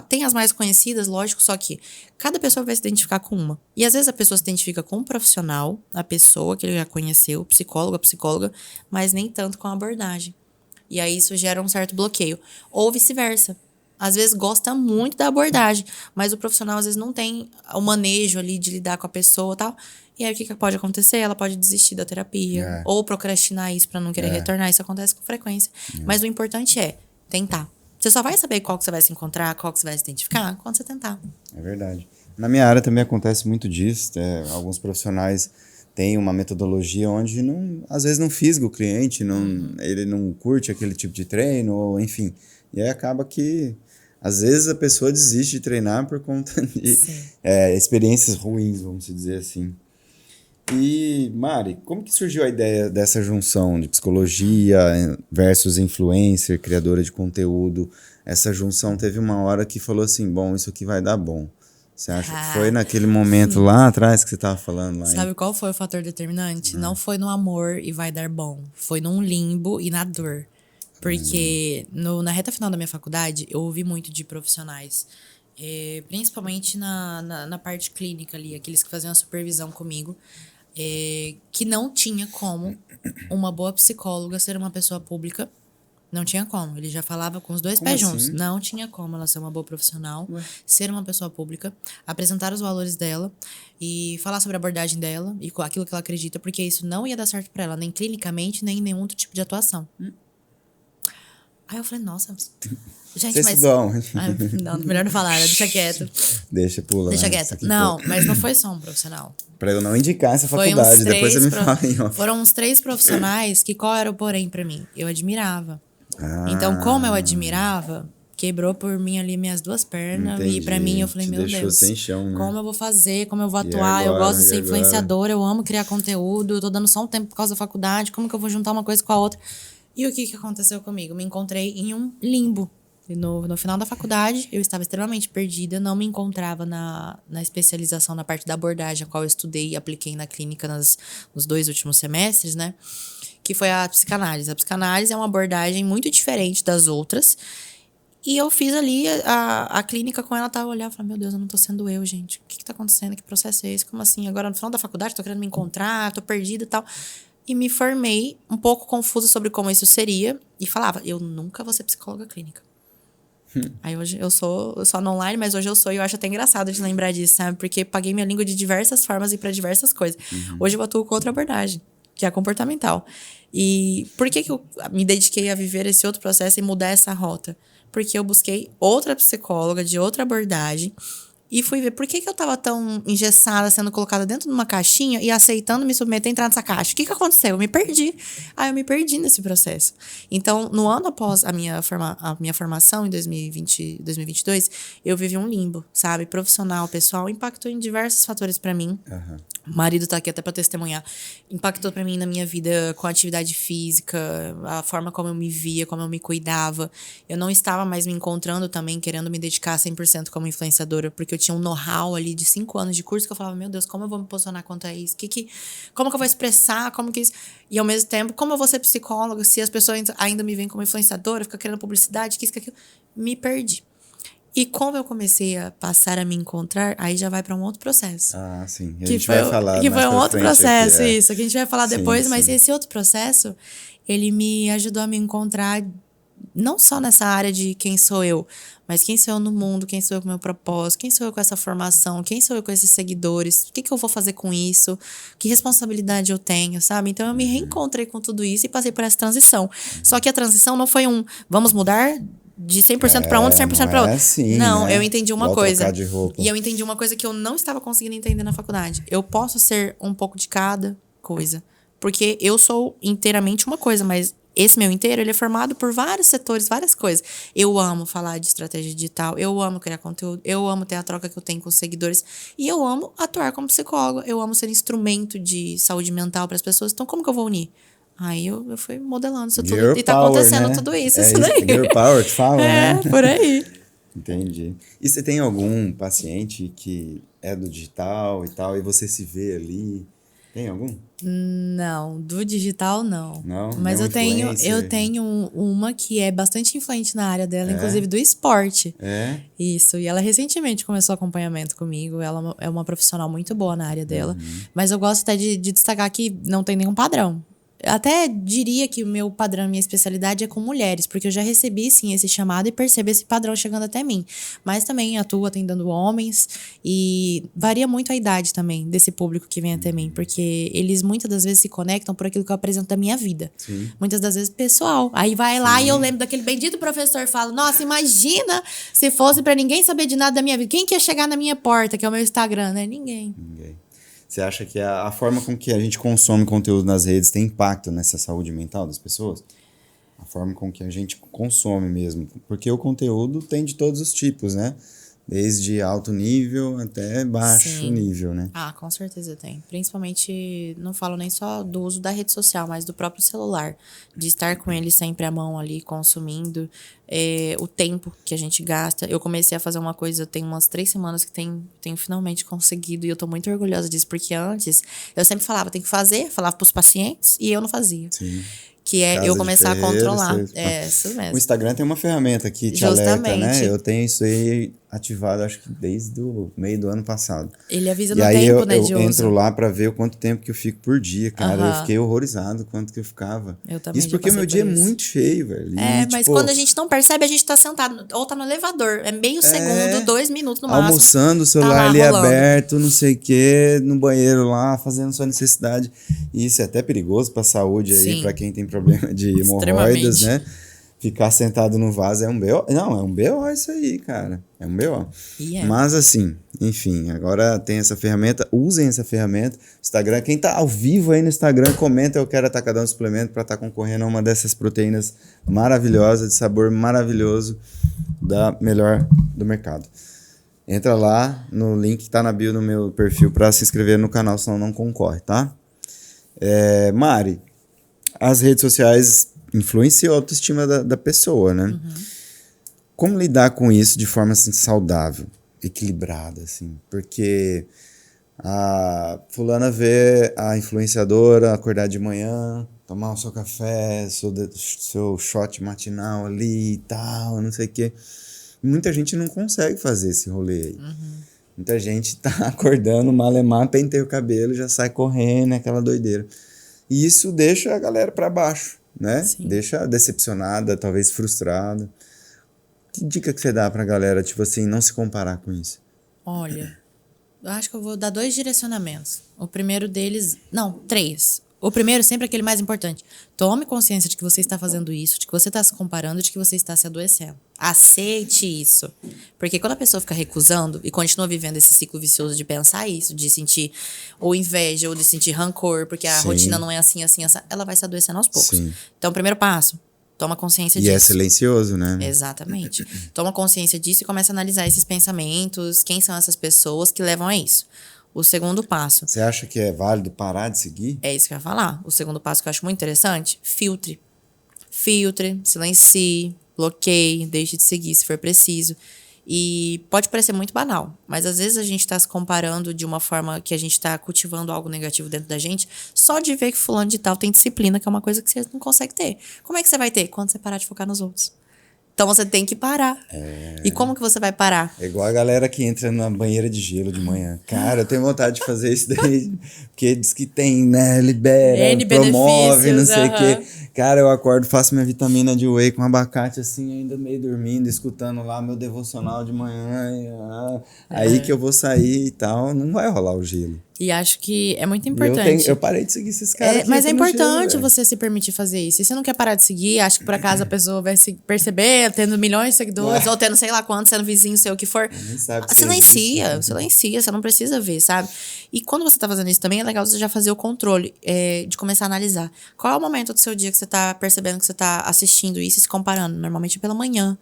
tem as mais conhecidas, lógico, só que cada pessoa vai se identificar com uma. E às vezes a pessoa se identifica com um profissional, a pessoa que ele já conheceu, o psicólogo, a psicóloga, mas nem tanto com a abordagem. E aí isso gera um certo bloqueio. Ou vice-versa. às vezes gosta muito da abordagem, mas o profissional às vezes não tem o manejo ali de lidar com a pessoa e tal. E aí o que pode acontecer? Ela pode desistir da terapia ou procrastinar isso pra não querer retornar. Isso acontece com frequência. Mas o importante é tentar. Você só vai saber qual que você vai se encontrar, qual que você vai se identificar quando você tentar. É verdade. Na minha área também acontece muito disso. Alguns profissionais têm uma metodologia onde às vezes não fisga o cliente, ele não curte aquele tipo de treino, ou enfim. E aí acaba que às vezes a pessoa desiste de treinar por conta de experiências ruins, vamos dizer assim. E, Mari, como que surgiu a ideia dessa junção de psicologia versus influencer, criadora de conteúdo? Essa junção teve uma hora que falou assim, bom, isso aqui vai dar bom. Você acha que foi naquele momento lá atrás que você estava falando lá? Sabe qual foi o fator determinante? Não foi no amor e vai dar bom. Foi num limbo e na dor. Porque na reta final da minha faculdade, eu ouvi muito de profissionais. Principalmente na parte clínica ali, aqueles que faziam a supervisão comigo. Que não tinha como uma boa psicóloga ser uma pessoa pública. Não tinha como. Ele já falava com os dois pés juntos. Não tinha como ela ser uma boa profissional, ser uma pessoa pública, apresentar os valores dela e falar sobre a abordagem dela e aquilo que ela acredita, porque isso não ia dar certo pra ela, nem clinicamente, nem em nenhum outro tipo de atuação. Aí eu falei, nossa, gente, mas... não, melhor não falar, deixa quieto. Deixa pular. Deixa quieto. Não, mas não foi só um profissional. Pra eu não indicar essa faculdade, depois você me fala. Foram uns 3 profissionais que qual era o porém pra mim? Eu admirava. Então, como eu admirava, quebrou por mim ali minhas 2 pernas. Entendi. E pra mim, eu falei, meu Deus, sem chão, né? como eu vou fazer, como eu vou atuar? Eu gosto de ser influenciadora, eu amo criar conteúdo, eu tô dando só um tempo por causa da faculdade, como que eu vou juntar uma coisa com a outra? E o que aconteceu comigo? Me encontrei em um limbo. No final da faculdade, eu estava extremamente perdida, não me encontrava na especialização na parte da abordagem, a qual eu estudei e apliquei na clínica nos 2 últimos semestres, né? Que foi a psicanálise. A psicanálise é uma abordagem muito diferente das outras. E eu fiz ali a clínica com ela, tava olhando e falei, meu Deus, eu não tô sendo eu, gente. O que tá acontecendo? Que processo é esse? Como assim? Agora no final da faculdade, tô querendo me encontrar, tô perdida e tal. E me formei um pouco confusa sobre como isso seria. E falava, eu nunca vou ser psicóloga clínica. Aí hoje eu sou no online, mas hoje eu sou. E eu acho até engraçado de lembrar disso, sabe? Porque paguei minha língua de diversas formas e para diversas coisas. Hoje eu atuo com outra abordagem, que é a comportamental. E por que eu me dediquei a viver esse outro processo e mudar essa rota? Porque eu busquei outra psicóloga de outra abordagem e fui ver por que eu tava tão engessada, sendo colocada dentro de uma caixinha e aceitando me submeter a entrar nessa caixa. O que aconteceu? Eu me perdi. Eu me perdi nesse processo. Então, no ano após a minha formação, em 2022, eu vivi um limbo, sabe? Profissional, pessoal, impactou em diversos fatores pra mim. O marido tá aqui até pra testemunhar. Impactou pra mim na minha vida com a atividade física, a forma como eu me via, como eu me cuidava. Eu não estava mais me encontrando também, querendo me dedicar 100% como influenciadora, porque eu tinha um know-how ali de 5 anos de curso que eu falava, meu Deus, como eu vou me posicionar quanto a isso? Como que eu vou expressar? Como que isso... E ao mesmo tempo, como eu vou ser psicóloga se as pessoas ainda me veem como influenciadora, fica querendo publicidade, que isso, que aquilo. Me perdi. E como eu comecei a passar a me encontrar, aí já vai para um outro processo. Sim. A gente vai falar que foi um outro processo, aqui, isso. Que a gente vai falar depois, mas esse outro processo, ele me ajudou a me encontrar não só nessa área de quem sou eu, mas quem sou eu no mundo, quem sou eu com o meu propósito, quem sou eu com essa formação, quem sou eu com esses seguidores, o que eu vou fazer com isso, que responsabilidade eu tenho, sabe? Então eu me reencontrei com tudo isso e passei por essa transição. Só que a transição não foi vamos mudar de 100% para um, de 100% para outro. Assim, não, né? Eu entendi uma coisa. De roupa. E eu entendi uma coisa que eu não estava conseguindo entender na faculdade. Eu posso ser um pouco de cada coisa. Porque eu sou inteiramente uma coisa, mas esse meu inteiro, ele é formado por vários setores, várias coisas. Eu amo falar de estratégia digital, eu amo criar conteúdo, eu amo ter a troca que eu tenho com os seguidores e eu amo atuar como psicóloga, eu amo ser instrumento de saúde mental para as pessoas. Então, como que eu vou unir? Aí eu fui modelando isso tudo e tá acontecendo, né? Tudo isso, isso daí. Girl Power, que fala, né? Por aí. Entendi. E você tem algum paciente que é do digital e tal, e você se vê ali? Tem algum? Não, do digital não. Não? Mas eu tenho uma que é bastante influente na área dela, inclusive do esporte. É? Isso, e ela recentemente começou acompanhamento comigo, ela é uma profissional muito boa na área dela. Mas eu gosto até de destacar que não tem nenhum padrão. até diria que o meu padrão, minha especialidade é com mulheres, porque eu já recebi, sim, esse chamado e percebo esse padrão chegando até mim. Mas também atuo atendendo homens e varia muito a idade também desse público que vem até mim, porque eles muitas das vezes se conectam por aquilo que eu apresento da minha vida. Sim. Muitas das vezes pessoal. Aí vai lá e eu lembro daquele bendito professor e falo, nossa, imagina se fosse pra ninguém saber de nada da minha vida. Quem que ia chegar na minha porta, que é o meu Instagram, né? Ninguém. Você acha que a forma com que a gente consome conteúdo nas redes tem impacto nessa saúde mental das pessoas? A forma com que a gente consome mesmo. Porque o conteúdo tem de todos os tipos, né? Desde alto nível até baixo nível, né? Ah, com certeza tem. Principalmente, não falo nem só do uso da rede social, mas do próprio celular. De estar com ele sempre à mão ali, consumindo. O tempo que a gente gasta. Eu comecei a fazer uma coisa, tem umas 3 semanas que tenho finalmente conseguido. E eu tô muito orgulhosa disso, porque antes eu sempre falava, tem que fazer, falava pros pacientes, e eu não fazia. Sim. Que é Casa eu de começar ferreiro, a controlar. você- É, isso mesmo. O Instagram tem uma ferramenta que te alerta, né? Justamente. Eu tenho isso aí ativado, acho que desde o meio do ano passado. Ele avisa E no aí tempo, eu, né, eu de entro uso. lá pra ver o quanto tempo que eu fico por dia, cara. Eu Aham. fiquei horrorizado quanto que eu ficava. Eu também Isso já porque o passei meu por dia é isso. muito cheio, velho. É, E, mas tipo, quando a gente não percebe, a gente tá sentado, ou tá no elevador. É meio segundo, 2 minutos no máximo. almoçando, o celular lá ali rolando. aberto, não sei o quê, no banheiro lá, fazendo sua necessidade. E isso é até perigoso pra saúde aí, Sim. pra quem tem problema de hemorroidas, Extremamente. né? Ficar sentado no vaso é um BO. Não, é um BO isso aí, cara. É um BO. E é. Mas assim, enfim, agora tem essa ferramenta, usem essa ferramenta. Instagram, quem tá ao vivo aí no Instagram, comenta, eu quero Atacadão Suplemento para estar concorrendo a uma dessas proteínas maravilhosas, de sabor maravilhoso, da melhor do mercado. Entra lá no link que tá na bio do meu perfil para se inscrever no canal, senão não concorre, tá? Mari, as redes sociais influenciam a autoestima da pessoa, né? Como lidar com isso de forma assim, saudável, equilibrada, assim? Porque a fulana vê a influenciadora acordar de manhã, tomar o seu café, seu shot matinal ali e tal, não sei o quê. Muita gente não consegue fazer esse rolê aí. Muita gente tá acordando, malemar, penteia o cabelo, já sai correndo, aquela doideira. E isso deixa a galera pra baixo, né? Sim. Deixa decepcionada, talvez frustrada. Que dica que você dá pra galera, tipo assim, não se comparar com isso? Olha, eu acho que eu vou dar 2 direcionamentos. O primeiro deles... Não, 3. O primeiro, sempre aquele mais importante. Tome consciência de que você está fazendo isso, de que você está se comparando, de que você está se adoecendo. Aceite isso. Porque quando a pessoa fica recusando e continua vivendo esse ciclo vicioso de pensar isso, de sentir ou inveja ou de sentir rancor, porque a Sim. rotina não é assim, assim, assim, ela vai se adoecendo aos poucos. Sim. Então, primeiro passo, toma consciência E disso. é silencioso, né? Exatamente. Toma consciência disso e começa a analisar esses pensamentos, quem são essas pessoas que levam a isso. O segundo passo, Você acha que é válido parar de seguir? é isso que eu ia falar. O segundo passo que eu acho muito interessante, filtre. Filtre, silencie, bloqueie, deixe de seguir se for preciso. E pode parecer muito banal, mas às vezes a gente está se comparando de uma forma que a gente está cultivando algo negativo dentro da gente, só de ver que fulano de tal tem disciplina, que é uma coisa que você não consegue ter. Como é que você vai ter? Quando você parar de focar nos outros. Então você tem que parar. E como que você vai parar? É igual a galera que entra na banheira de gelo de manhã. Cara, eu tenho vontade de fazer isso daí, porque diz que tem, né? Libera, N promove, não benefícios, sei o aham. quê. Cara, eu acordo, faço minha vitamina de whey com abacate, assim, ainda meio dormindo, escutando lá meu devocional de manhã. Aí que eu vou sair e tal, não vai rolar o gelo. E acho que é muito E importante. eu parei de seguir esses caras. Mas é que entram no importante gelo, velho. você se permitir fazer isso. E se você não quer parar de seguir, acho que por acaso a pessoa vai se perceber, tendo milhões de seguidores, ou tendo sei lá quantos, sendo vizinho, sei o que for. Nem sabe que Silencia, você não precisa ver, sabe? E quando você tá fazendo isso também, é legal você já fazer o controle, de começar a analisar. Qual é o momento do seu dia que você tá percebendo que você tá assistindo isso e se comparando? Normalmente é pela manhã.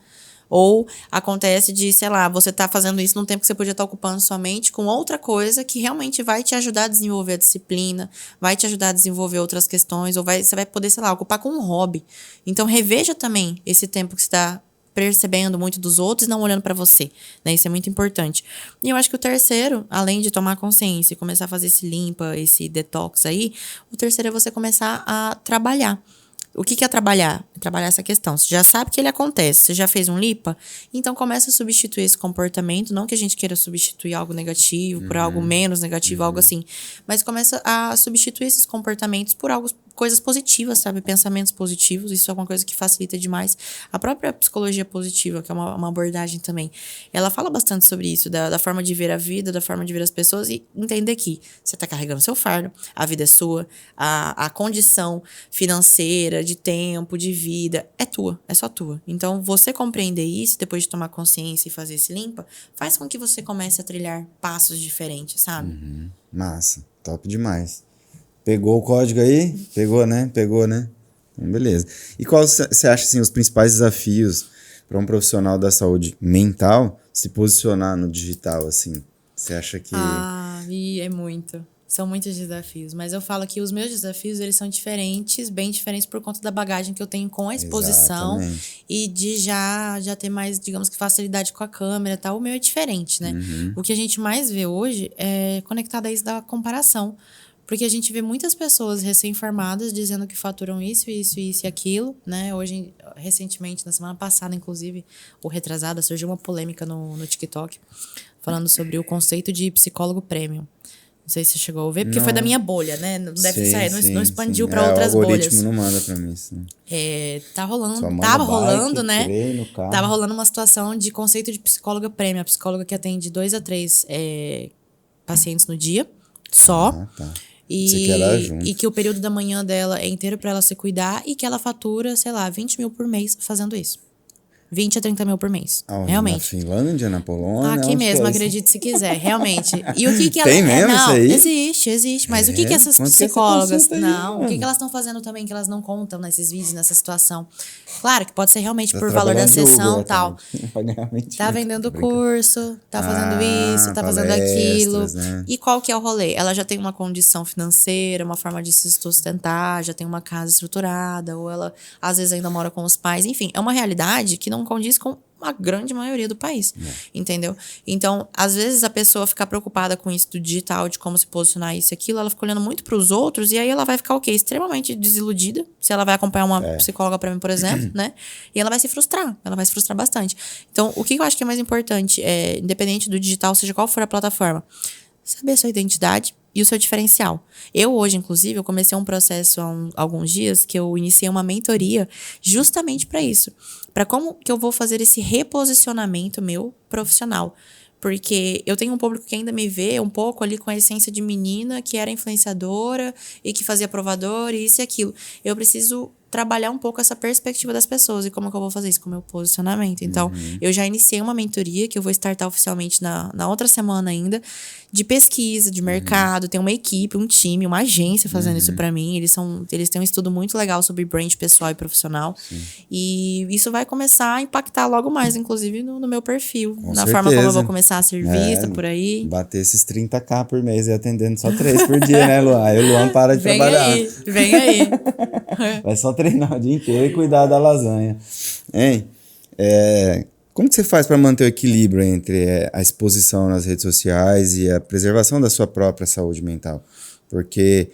Ou acontece de, sei lá, você tá fazendo isso num tempo que você podia estar ocupando sua mente com outra coisa que realmente vai te ajudar a desenvolver a disciplina, vai te ajudar a desenvolver outras questões, ou você vai poder, sei lá, ocupar com um hobby. Então, reveja também esse tempo que você tá percebendo muito dos outros e não olhando pra você, né? Isso é muito importante. E eu acho que o terceiro, além de tomar consciência e começar a fazer esse limpa, esse detox aí, o terceiro é você começar a trabalhar. O que é trabalhar? É trabalhar essa questão. Você já sabe que ele acontece. Você já fez um LIPA? Então começa a substituir esse comportamento. Não que a gente queira substituir algo negativo por algo menos negativo, algo assim. Mas começa a substituir esses comportamentos por algo coisas positivas, sabe? Pensamentos positivos. Isso é uma coisa que facilita demais. A própria psicologia positiva, que é uma abordagem também, ela fala bastante sobre isso, da forma de ver a vida, da forma de ver as pessoas e entender que você tá carregando seu fardo, a vida é sua, a condição financeira, de tempo, de vida, é tua, é só tua. Então, você compreender isso, depois de tomar consciência e fazer esse limpa, faz com que você comece a trilhar passos diferentes, sabe? Massa, top demais. Pegou o código aí? Pegou, né? Então, beleza. E qual você acha, assim, os principais desafios para um profissional da saúde mental se posicionar no digital, assim? Você acha que... É muito. São muitos desafios. Mas eu falo que os meus desafios, eles são diferentes, bem diferentes por conta da bagagem que eu tenho com a exposição. Exatamente. E de já ter mais, digamos que, facilidade com a câmera e tal. O meu é diferente, né? O que a gente mais vê hoje é conectado a isso da comparação. Porque a gente vê muitas pessoas recém-formadas dizendo que faturam isso e aquilo, né? Hoje, recentemente, na semana passada, inclusive, ou retrasada, surgiu uma polêmica no TikTok falando sobre o conceito de psicólogo premium. Não sei se você chegou a ver, porque foi da minha bolha, né? Não deve sair, não expandiu para outras bolhas. O algoritmo não manda pra mim isso. Tá rolando, Só manda tava bike, rolando, né? treino, carro. Tava rolando uma situação de conceito de psicóloga premium. A psicóloga que atende 2 a 3 pacientes no dia, só. Tá. E que o período da manhã dela é inteiro para ela se cuidar e que ela fatura, sei lá, 20 mil por mês fazendo isso. 20 a 30 mil por mês. Realmente. Na Finlândia, na Polônia? Aqui mesmo, acredite se quiser, realmente. E o que ela... Tem mesmo não, isso aí? Existe. Mas o que essas Quanto psicólogas... que é essa não, o que elas estão fazendo também que elas não contam nesses vídeos, nessa situação? Claro que pode ser realmente por valor da sessão e tal. Tá vendendo curso, tá fazendo isso, tá fazendo aquilo. Né? E qual que é o rolê? Ela já tem uma condição financeira, uma forma de se sustentar, já tem uma casa estruturada, ou ela às vezes ainda mora com os pais. Enfim, é uma realidade que não condiz com a grande maioria do país, entendeu? Então, às vezes a pessoa fica preocupada com isso do digital, de como se posicionar isso e aquilo, ela fica olhando muito para os outros e aí ela vai ficar o quê? Extremamente desiludida, se ela vai acompanhar uma psicóloga para mim, por exemplo, né? E ela vai se frustrar bastante. Então, o que eu acho que é mais importante, independente do digital, seja qual for a plataforma, saber a sua identidade e o seu diferencial. Eu hoje, inclusive, eu comecei um processo há alguns dias que eu iniciei uma mentoria justamente para isso. Para como que eu vou fazer esse reposicionamento meu profissional. Porque eu tenho um público que ainda me vê um pouco ali com a essência de menina que era influenciadora e que fazia provador e isso e aquilo. Eu preciso trabalhar um pouco essa perspectiva das pessoas e como que eu vou fazer isso com o meu posicionamento. Então, eu já iniciei uma mentoria que eu vou startar oficialmente na outra semana ainda, de pesquisa, de mercado. Tem uma equipe, um time, uma agência fazendo isso pra mim. Eles têm um estudo muito legal sobre brand pessoal e profissional. E isso vai começar a impactar logo mais, inclusive, no meu perfil. Com na certeza. Forma como eu vou começar a ser vista por aí. Bater esses 30k por mês e atendendo só 3 por dia, né, Luan? Aí o Luan para de trabalhar. Vem aí. Vai só treinar o dia inteiro e cuidar da lasanha. Hein? Como que você faz para manter o equilíbrio entre a exposição nas redes sociais e a preservação da sua própria saúde mental? Porque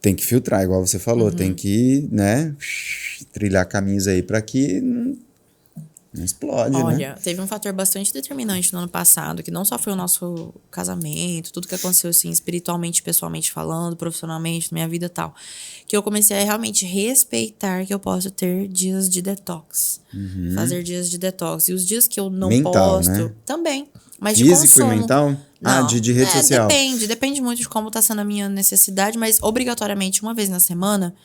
tem que filtrar, igual você falou, tem que, né, trilhar caminhos aí para que não explode, Olha, né? teve um fator bastante determinante no ano passado, que não só foi o nosso casamento, tudo que aconteceu, assim, espiritualmente, pessoalmente falando, profissionalmente, na minha vida e tal. Que eu comecei a realmente respeitar que eu posso ter dias de detox. Fazer dias de detox. E os dias que eu não Mental, posto, né? também. Mas de Físico consumo. e mental? Não. De rede social. Depende muito de como tá sendo a minha necessidade, mas obrigatoriamente, uma vez na semana,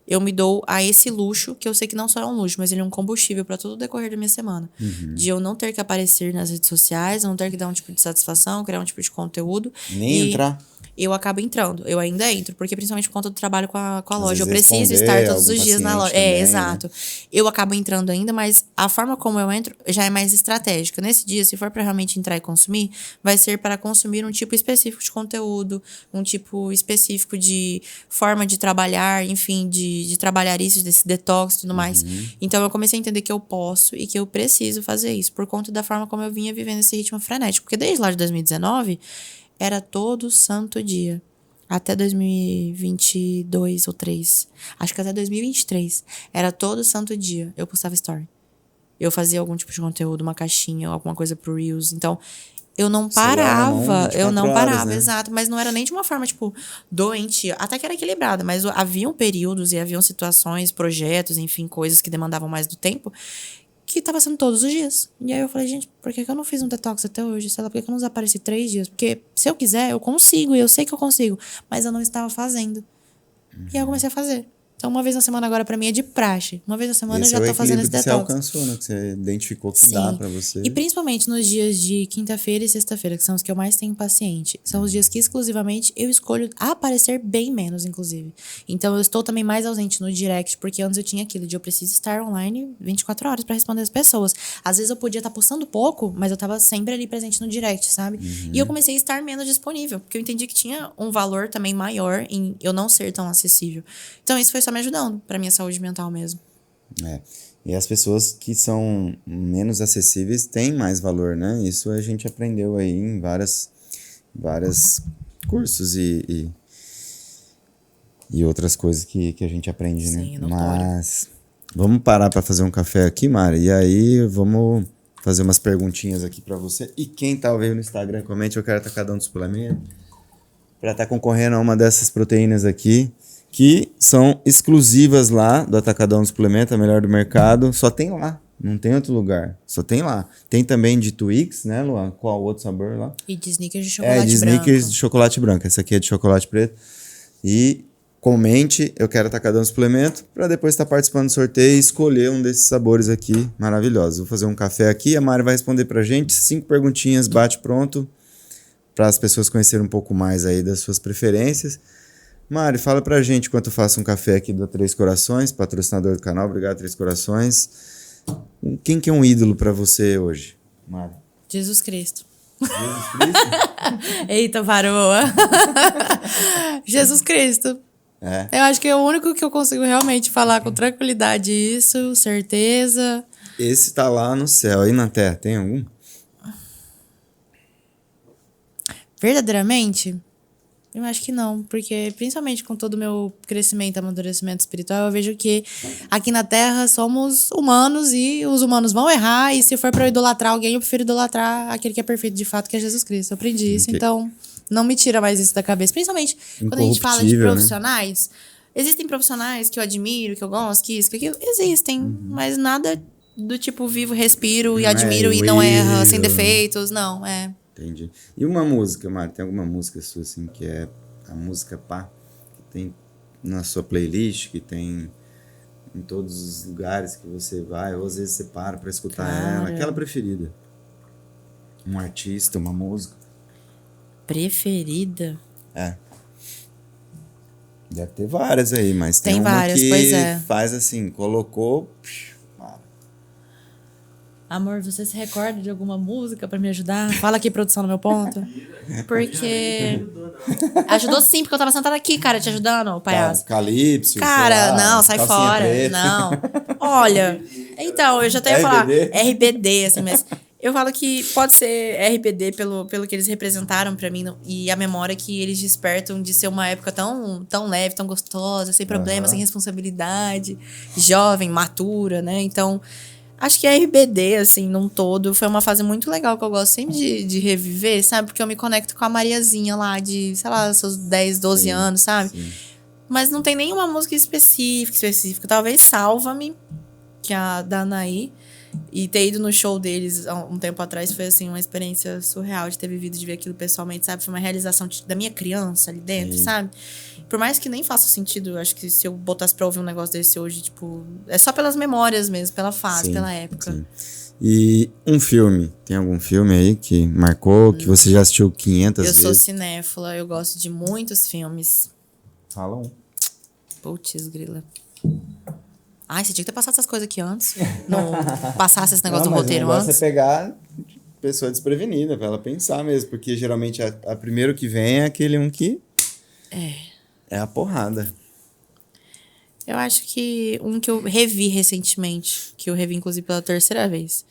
eu me dou a esse luxo, que eu sei que não só é um luxo, mas ele é um combustível para todo o decorrer da minha semana. De eu não ter que aparecer nas redes sociais, não ter que dar um tipo de satisfação, criar um tipo de conteúdo. Nem entrar. Eu acabo entrando, eu ainda entro, porque principalmente por conta do trabalho com a loja. Eu vezes preciso responder estar todos os algum dias na loja. paciente também, Exato. né? Eu acabo entrando ainda, mas a forma como eu entro já é mais estratégica. Nesse dia, se for para realmente entrar e consumir, vai ser para consumir um tipo específico de conteúdo, um tipo específico de forma de trabalhar, enfim, de trabalhar isso, desse detox e tudo mais. Então, eu comecei a entender que eu posso e que eu preciso fazer isso, por conta da forma como eu vinha vivendo esse ritmo frenético. Porque desde lá de 2019, era todo santo dia. Até 2022 ou 3. Acho que até 2023. Era todo santo dia. Eu postava story. Eu fazia algum tipo de conteúdo, uma caixinha, alguma coisa pro Reels. Então, eu não Celular na mão, parava, 24 eu não horas, parava, né? exato. Mas não era nem de uma forma, tipo, doentia. Até que era equilibrada, mas haviam períodos e haviam situações, projetos, enfim, coisas que demandavam mais do tempo, que tava sendo todos os dias. E aí eu falei, gente, por que eu não fiz um detox até hoje? Sei lá, por que eu não desapareci 3 dias? Porque se eu quiser, eu consigo, e eu sei que eu consigo. Mas eu não estava fazendo. E aí eu comecei a fazer. Então, uma vez na semana agora pra mim é de praxe. Uma vez na semana Esse eu já é o tô fazendo equilíbrio esse que você detox. alcançou, né? Que você identificou que Sim. dá pra você. E principalmente nos dias de quinta-feira e sexta-feira, que são os que eu mais tenho paciente. São os dias que exclusivamente eu escolho aparecer bem menos, inclusive. Então eu estou também mais ausente no direct, porque antes eu tinha aquilo de eu preciso estar online 24 horas pra responder as pessoas. Às vezes eu podia estar postando pouco, mas eu tava sempre ali presente no direct, sabe? E eu comecei a estar menos disponível, porque eu entendi que tinha um valor também maior em eu não ser tão acessível. Então isso foi só me ajudando pra minha saúde mental mesmo. É. E as pessoas que são menos acessíveis têm mais valor, né? Isso a gente aprendeu aí em várias cursos e outras coisas que a gente aprende, Sim, né? notório. Mas vamos parar para fazer um café aqui, Mari, e aí vamos fazer umas perguntinhas aqui para você. E quem tá vendo no Instagram, comente, eu quero estar cada um do suplemento para estar concorrendo a uma dessas proteínas aqui, que são exclusivas lá do Atacadão do Suplemento, a melhor do mercado. Só tem lá, não tem outro lugar. Só tem lá. Tem também de Twix, né, Luan? Qual outro sabor lá? E de sneakers de chocolate de branco. sneakers de chocolate branco. Essa aqui é de chocolate preto. E comente, eu quero Atacadão do Suplemento, para depois estar participando do sorteio e escolher um desses sabores aqui maravilhosos. Vou fazer um café aqui, a Mari vai responder pra gente 5 perguntinhas, bate pronto, para as pessoas conhecerem um pouco mais aí das suas preferências. Mari, fala pra gente enquanto eu faço um café aqui da Três Corações, patrocinador do canal. Obrigado, Três Corações. Quem que é um ídolo pra você hoje, Mari? Jesus Cristo. Jesus Cristo? Eita, varoa. Jesus Cristo. É. Eu acho que é o único que eu consigo realmente falar com tranquilidade isso, certeza. Esse tá lá no céu. E na terra, tem algum? Verdadeiramente? Eu acho que não, porque principalmente com todo o meu crescimento, amadurecimento espiritual, eu vejo que aqui na Terra somos humanos e os humanos vão errar, e se for pra eu idolatrar alguém, eu prefiro idolatrar aquele que é perfeito de fato, que é Jesus Cristo. Eu aprendi isso, Ok. então não me tira mais isso da cabeça. Principalmente quando a gente fala de Incorruptível, né? profissionais, existem profissionais que eu admiro, que eu gosto, que isso, que aquilo, existem, mas nada do tipo vivo, respiro e Não é admiro e não erra, sem eu. defeitos, não, é. Entendi. E uma música, Mari? Tem alguma música sua, assim, que é a música pá, que tem na sua playlist, que tem em todos os lugares que você vai, ou às vezes você para pra escutar ela, Cara. aquela preferida? Um artista, uma música? Preferida? É. Deve ter várias aí, mas tem Tem uma várias, que pois é. faz assim, colocou... para. Amor, você se recorda de alguma música pra me ajudar? Fala aqui, produção, no meu ponto. Porque... Ajudou sim, porque eu tava sentada aqui, cara, te ajudando, palhaço. Calypso, Cara, sei lá, não, sai calcinha fora. preta. Não. Olha, então, eu já até ia falar RBD? RBD, assim, mas eu falo que pode ser RBD pelo que eles representaram pra mim e a memória que eles despertam de ser uma época tão leve, tão gostosa, sem problema, sem responsabilidade, jovem, matura, né? Então, acho que a RBD, assim, num todo, foi uma fase muito legal que eu gosto sempre de reviver, sabe? Porque eu me conecto com a Mariazinha lá de, sei lá, seus 10, 12 Sim, anos, sabe? sim. Mas não tem nenhuma música específica. Talvez Salva-me, que é a da Anaí. E ter ido no show deles há um tempo atrás foi, assim, uma experiência surreal de ter vivido, de ver aquilo pessoalmente, sabe? Foi uma realização da minha criança ali dentro, Sim. sabe? Por mais que nem faça sentido, eu acho que se eu botasse pra ouvir um negócio desse hoje, tipo... É só pelas memórias mesmo, pela fase, Sim, pela época. sim. E um filme? Tem algum filme aí que marcou, que você já assistiu 500 Eu vezes? sou cinéfila, eu gosto de muitos filmes. Fala um. Putz, grila. Ai, você tinha que ter passado essas coisas aqui antes. Não passasse esse negócio do roteiro O negócio antes. é pegar pessoa desprevenida, pra ela pensar mesmo. Porque geralmente a primeiro que vem é aquele um que... É a porrada. Eu acho que um que eu revi recentemente, que eu revi inclusive pela terceira vez,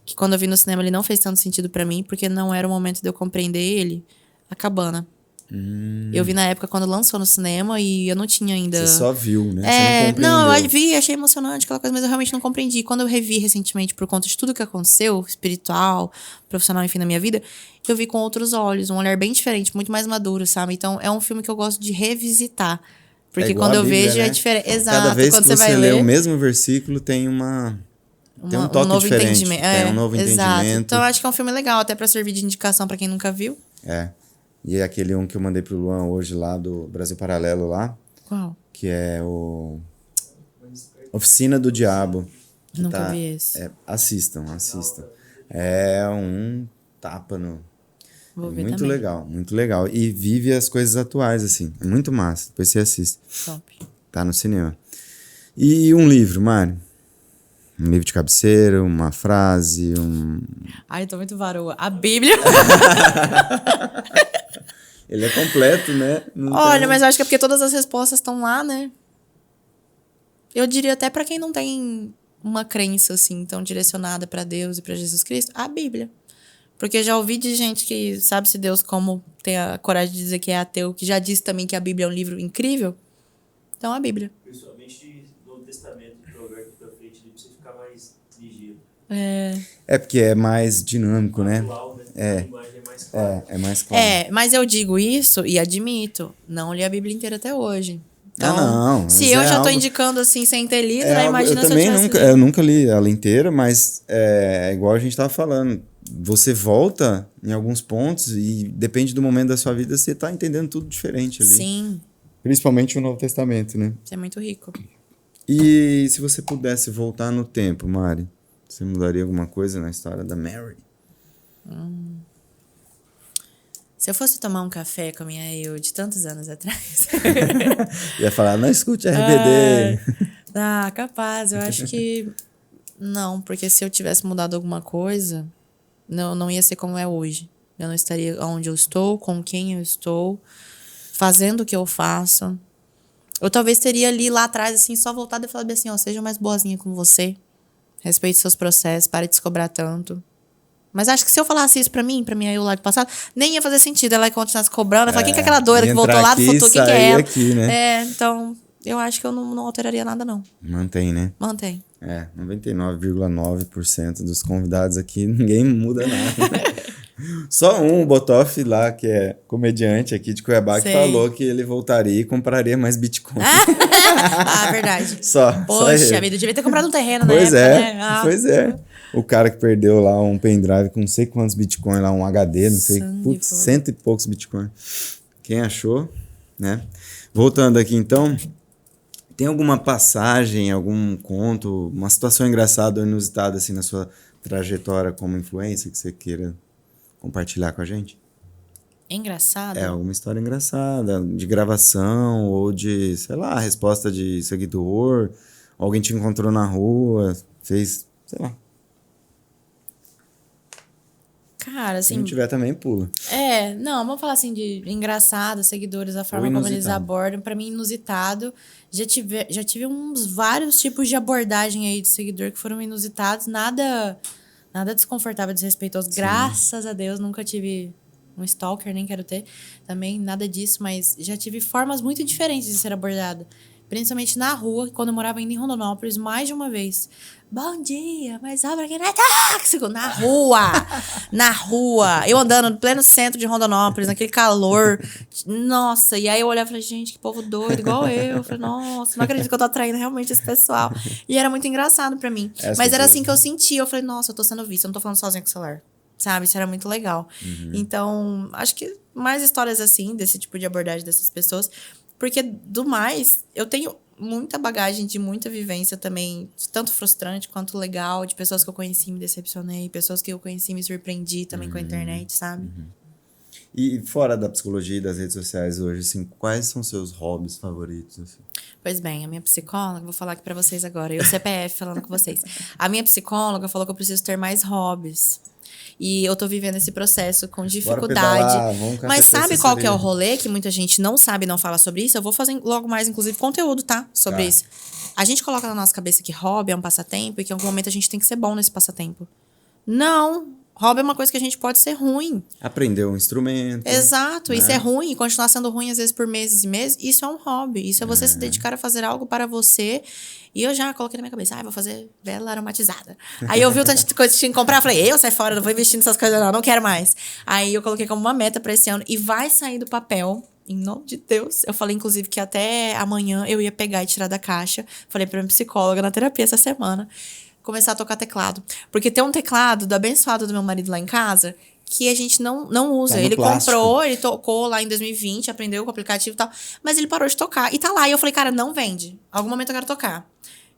que quando eu vi no cinema ele não fez tanto sentido pra mim, porque não era o momento de eu compreender ele, A Cabana. Eu vi na época quando lançou no cinema e eu não tinha ainda... Você só viu, né? Você não, compreendeu. eu vi, achei emocionante aquela coisa, mas eu realmente não compreendi. Quando eu revi recentemente, por conta de tudo que aconteceu, espiritual, profissional, enfim, na minha vida, eu vi com outros olhos, um olhar bem diferente, muito mais maduro, sabe? Então, é um filme que eu gosto de revisitar. Porque igual quando a eu Bíblia, vejo né? é diferente. Exato, Cada vez quando que você vai lê ler... o mesmo versículo, tem um toque novo diferente. entendimento. Tem um novo Exato. entendimento. Então, eu acho que é um filme legal, até pra servir de indicação pra quem nunca viu. E é aquele que eu mandei pro Luan hoje lá, do Brasil Paralelo lá. Qual? Que é o Oficina do Diabo. Nunca vi esse. Assistam. É um tapa no... Vou ver muito também. legal, muito legal. E vive as coisas atuais, assim. É muito massa. Depois você assiste. Top. Tá no cinema. E um livro, Mari? Um livro de cabeceira, uma frase, Ai, eu tô muito varoa. A Bíblia. Ele é completo, né? Olha, mas eu acho que é porque todas as respostas estão lá, né? Eu diria até pra quem não tem uma crença, assim, tão direcionada pra Deus e pra Jesus Cristo, a Bíblia. Porque já ouvi de gente que sabe-se Deus como tem a coragem de dizer que é ateu, que já disse também que a Bíblia é um livro incrível. Então, a Bíblia. Principalmente no Novo Testamento, de Provérbios pra frente, pra você ficar mais ligeiro. É porque é mais dinâmico, né? Atual, né? A linguagem é mais clara. É mais claro. Mas eu digo isso e admito, não li a Bíblia inteira até hoje. Então, não. se mas eu é já tô algo- indicando assim sem ter lido, é né? algo- Imagina eu se eu também tivesse nunca, lido. eu nunca li ela inteira, mas é igual a gente tava falando. Você volta em alguns pontos e depende do momento da sua vida, você tá entendendo tudo diferente ali. Sim, Principalmente o Novo Testamento, né? isso é muito rico. E se você pudesse voltar no tempo, Mari, você mudaria alguma coisa na história da Mary? Se eu fosse tomar um café com a minha eu de tantos anos atrás... Ia falar, não escute RBD. Capaz. Eu acho que não, porque se eu tivesse mudado alguma coisa, não ia ser como é hoje. Eu não estaria onde eu estou, com quem eu estou, fazendo o que eu faço. Eu talvez teria ali lá atrás, assim, só voltado e falado assim, ó, seja mais boazinha com você, respeite seus processos, pare de se cobrar tanto. Mas acho que se eu falasse isso pra minha eu lá do passado, nem ia fazer sentido ela continuasse cobrando. Eu falei, quem que é aquela doida que voltou lá do futuro? Quem que é ela? Aqui, né? Então, eu acho que eu não alteraria nada, não. Mantém, né? Mantém. 99,9% dos convidados aqui, ninguém muda nada. Só o Botoff lá, que é comediante aqui de Cuiabá, que Sei. falou que ele voltaria e compraria mais Bitcoin. Verdade. Só Poxa ele. vida, eu devia ter comprado um terreno Pois na época, é, né? pois é. O cara que perdeu lá um pendrive com não sei quantos Bitcoin lá, um HD, não sei, Sangue, putz, pô. 100 e poucos Bitcoin. Quem achou, né? Voltando aqui então, tem alguma passagem, algum conto, uma situação engraçada ou inusitada assim na sua trajetória como influencer que você queira compartilhar com a gente? Engraçado. Alguma história engraçada, de gravação ou de, sei lá, resposta de seguidor, alguém te encontrou na rua, fez, sei lá. Cara, Se assim... não tiver também, pula. Não, vamos falar assim de engraçado, seguidores, a forma como eles inusitado. abordam. Pra mim, inusitado. Já tive vários tipos de abordagem aí de seguidor que foram inusitados. Nada desconfortável, desrespeitoso. Graças a Deus, nunca tive um stalker, nem quero ter. Também nada disso, mas já tive formas muito diferentes de ser abordada. Principalmente na rua, quando eu morava ainda em Rondonópolis, mais de uma vez. Bom dia, mas obra aqui não é tóxico. Na rua! Na rua! Eu andando no pleno centro de Rondonópolis, naquele calor. Nossa, e aí eu olhava e falei, gente, que povo doido, igual eu. Eu falei, nossa, não acredito que eu tô atraindo realmente esse pessoal. E era muito engraçado pra mim. Mas era assim que eu sentia. Eu falei, nossa, eu tô sendo vista, eu não tô falando sozinha com o celular. Sabe? Isso era muito legal. Então, acho que mais histórias assim, desse tipo de abordagem dessas pessoas. Porque, do mais, eu tenho muita bagagem de muita vivência também, tanto frustrante quanto legal, de pessoas que eu conheci e me decepcionei, pessoas que eu conheci e me surpreendi também com a internet, sabe? E fora da psicologia e das redes sociais hoje, assim, quais são seus hobbies favoritos? Assim? Pois bem, a minha psicóloga, vou falar aqui pra vocês agora, e o CPF falando com vocês. A minha psicóloga falou que eu preciso ter mais hobbies. E eu tô vivendo esse processo com dificuldade. pedalar, vamos com a Mas sabe qual que é o assessoria. rolê? Que muita gente não sabe, não fala sobre isso. Eu vou fazer logo mais, inclusive, conteúdo, tá? Sobre Tá. isso. A gente coloca na nossa cabeça que hobby é um passatempo e que em algum momento a gente tem que ser bom nesse passatempo. Não! Hobby é uma coisa que a gente pode ser ruim. Aprender um instrumento. Exato. né? E ser ruim e continuar sendo ruim, às vezes, por meses e meses, isso é um hobby. Isso é você se dedicar a fazer algo para você. E eu já coloquei na minha cabeça, vou fazer vela aromatizada. Aí eu vi o tanto de coisa que tinha que comprar, eu falei, eu saio fora, não vou investir nessas coisas não quero mais. Aí eu coloquei como uma meta para esse ano e vai sair do papel. Em nome de Deus. Eu falei, inclusive, que até amanhã eu ia pegar e tirar da caixa. Falei pra minha psicóloga na terapia essa semana. Começar a tocar teclado. Porque tem um teclado do abençoado do meu marido lá em casa que a gente não usa. Tá no Ele plástico. comprou, ele tocou lá em 2020, aprendeu com o aplicativo e tal. Mas ele parou de tocar. E tá lá. E eu falei, cara, não vende. Algum momento eu quero tocar.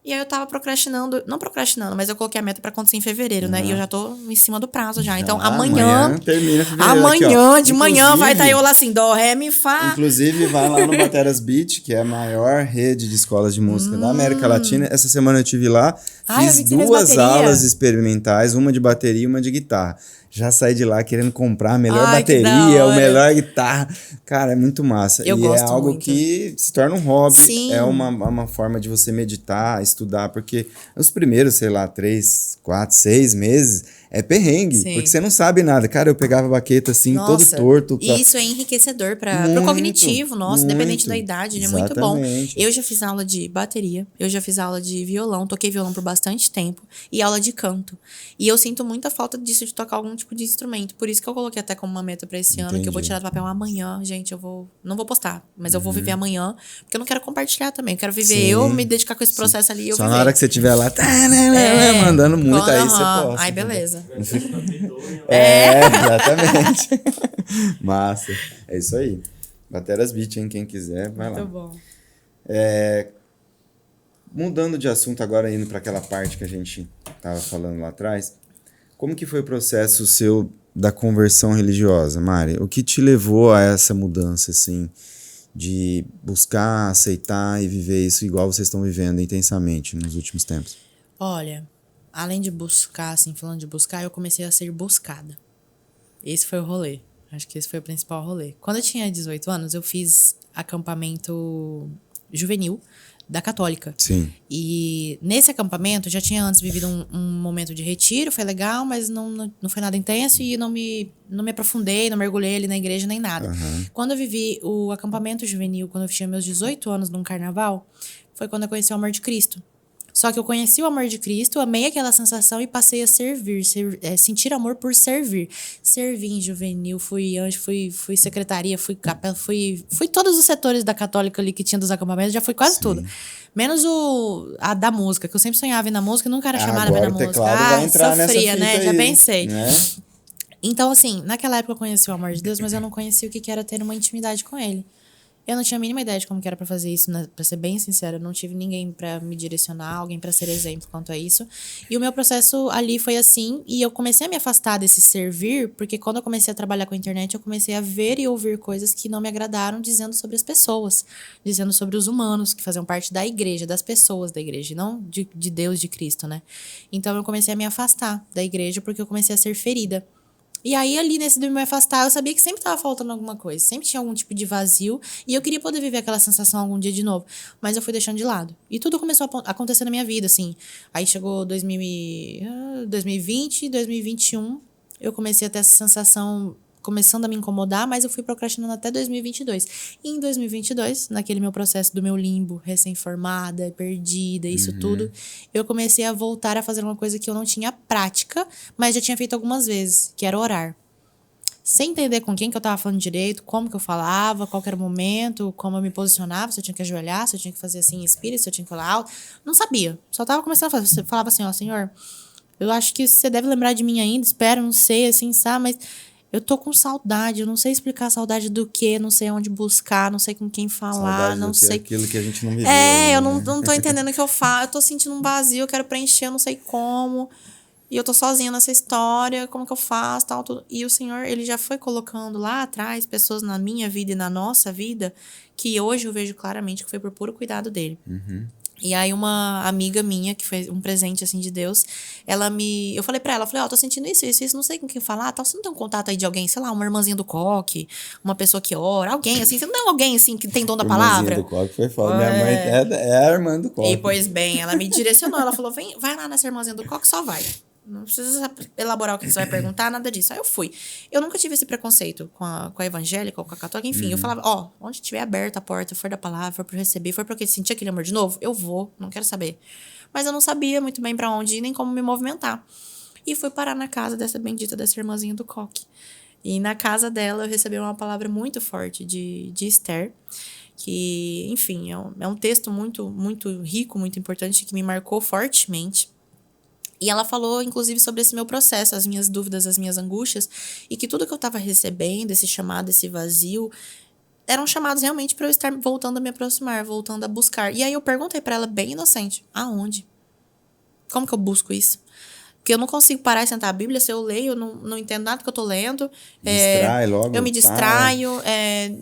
E aí eu tava procrastinando, não procrastinando, mas eu coloquei a meta pra acontecer em fevereiro, né? E eu já tô em cima do prazo já. Então amanhã termina fevereiro. amanhã, aqui, ó. de manhã, vai estar Inclusive- eu lá assim, dó, ré, mi, fá. Inclusive, vai lá no Bateras Beat, que é a maior rede de escolas de música da América Latina. Essa semana eu estive lá, Ah, eu fiz vi que você fez duas bateria. aulas experimentais, uma de bateria e uma de guitarra. Já saí de lá querendo comprar a melhor Ai, que da bateria, a hora. melhor guitarra. Cara, é muito massa. Eu e gosto é algo muito. que se torna um hobby. Sim. É uma forma de você meditar, estudar, porque os primeiros, sei lá, 3, 4, 6 meses é perrengue, Sim. porque você não sabe nada. Cara, eu pegava a baqueta assim, todo Nossa, torto. e isso é enriquecedor pro Muito, cognitivo, nossa, independente muito. da idade, é muito bom. Exatamente. Eu já fiz aula de bateria, eu já fiz aula de violão, toquei violão por bastante tempo, e aula de canto. E eu sinto muita falta disso, de tocar algum tipo de instrumento. Por isso que eu coloquei até como uma meta pra esse ano, que eu vou Entendi. tirar do papel amanhã, gente, não vou postar, mas eu vou viver amanhã, porque eu não quero compartilhar também, eu quero viver Sim. eu, me dedicar com esse processo ali, eu Só viver. na hora que você estiver lá, mandando muito, aí você posta. Aí beleza. Exatamente. Massa. É isso aí. Bateras Beat, hein? Quem quiser, vai lá. Muito bom. Mudando de assunto agora, indo para aquela parte que a gente tava falando lá atrás, como que foi o processo seu da conversão religiosa, Mari? O que te levou a essa mudança, assim, de buscar, aceitar e viver isso igual vocês estão vivendo intensamente nos últimos tempos? Olha, além de buscar, assim, falando de buscar, eu comecei a ser buscada. Esse foi o rolê. Acho que esse foi o principal rolê. Quando eu tinha 18 anos, eu fiz acampamento juvenil da Católica. Sim. E nesse acampamento, eu já tinha antes vivido um momento de retiro, foi legal, mas não foi nada intenso e não me aprofundei, não mergulhei ali na igreja nem nada. Quando eu vivi o acampamento juvenil, quando eu tinha meus 18 anos num carnaval, foi quando eu conheci o amor de Cristo. Só que eu conheci o amor de Cristo, amei aquela sensação e passei a servir, sentir amor por servir. Servi em juvenil, fui anjo, fui secretaria, fui capela, fui todos os setores da Católica ali que tinha dos acampamentos, já fui quase tudo. Menos a da música, que eu sempre sonhava em ir na música e nunca era chamada pra ir Agora na o música. teclado vai entrar nessa Sofria, fita né? Já aí, pensei. né? Então, assim, naquela época eu conheci o amor de Deus, mas eu não conhecia o que era ter uma intimidade com ele. Eu não tinha a mínima ideia de como que era pra fazer isso, né? Pra ser bem sincera, eu não tive ninguém pra me direcionar, alguém pra ser exemplo quanto a isso. E o meu processo ali foi assim, e eu comecei a me afastar desse servir, porque quando eu comecei a trabalhar com a internet, eu comecei a ver e ouvir coisas que não me agradaram, dizendo sobre as pessoas, dizendo sobre os humanos, que faziam parte da igreja, das pessoas da igreja, e não de Deus, de Cristo, né? Então eu comecei a me afastar da igreja, porque eu comecei a ser ferida. E aí, ali nesse de me afastar, eu sabia que sempre tava faltando alguma coisa. Sempre tinha algum tipo de vazio. E eu queria poder viver aquela sensação algum dia de novo. Mas eu fui deixando de lado. E tudo começou a acontecer na minha vida, assim. Aí chegou 2020, 2021. Eu comecei a ter essa sensação começando a me incomodar, mas eu fui procrastinando até 2022. E em 2022, naquele meu processo do meu limbo, recém-formada, perdida, isso tudo, eu comecei a voltar a fazer uma coisa que eu não tinha prática, mas já tinha feito algumas vezes, que era orar. Sem entender com quem que eu tava falando direito, como que eu falava, qual que era o momento, como eu me posicionava, se eu tinha que ajoelhar, se eu tinha que fazer assim em espírito, se eu tinha que falar alto. Não sabia. Só tava começando a fazer. Você falava assim, ó, Senhor, eu acho que você deve lembrar de mim ainda, espero, não sei, assim, sabe, mas eu tô com saudade, eu não sei explicar saudade do quê, não sei onde buscar, não sei com quem falar, Saudade não do que sei. aquilo que a gente não viveu. Eu né? não tô entendendo o que eu faço, eu tô sentindo um vazio, eu quero preencher, eu não sei como. E eu tô sozinha nessa história, como que eu faço, tal, tudo. E o Senhor, ele já foi colocando lá atrás pessoas na minha vida e na nossa vida que hoje eu vejo claramente que foi por puro cuidado dele. E aí uma amiga minha, que foi um presente, assim, de Deus, eu falei pra ela, tô sentindo isso, não sei com quem falar, tal, você não tem um contato aí de alguém, sei lá, uma irmãzinha do coque, uma pessoa que ora, alguém, assim, você não tem alguém, assim, que tem dom da palavra? Do coque foi foda. Minha mãe é a irmã do coque. E, pois bem, ela me direcionou, ela falou, vai lá nessa irmãzinha do coque, só vai. Não precisa elaborar o que você vai perguntar, nada disso. Aí eu fui. Eu nunca tive esse preconceito com a evangélica ou com a católica. Enfim, eu falava, onde tiver aberta a porta, for da palavra, for pra receber, for porque sentir aquele amor de novo, eu vou, não quero saber. Mas eu não sabia muito bem pra onde ir, nem como me movimentar. E fui parar na casa dessa bendita, dessa irmãzinha do coque. E na casa dela eu recebi uma palavra muito forte de Esther, que, enfim, é um texto muito, muito rico, muito importante, que me marcou fortemente. E ela falou, inclusive, sobre esse meu processo, as minhas dúvidas, as minhas angústias, e que tudo que eu estava recebendo, esse chamado, esse vazio, eram chamados realmente para eu estar voltando a me aproximar, voltando a buscar. E aí eu perguntei para ela, bem inocente, aonde? Como que eu busco isso? Porque eu não consigo parar e sentar a Bíblia, se eu leio, eu não entendo nada que eu tô lendo. Distrai logo. Eu me distraio,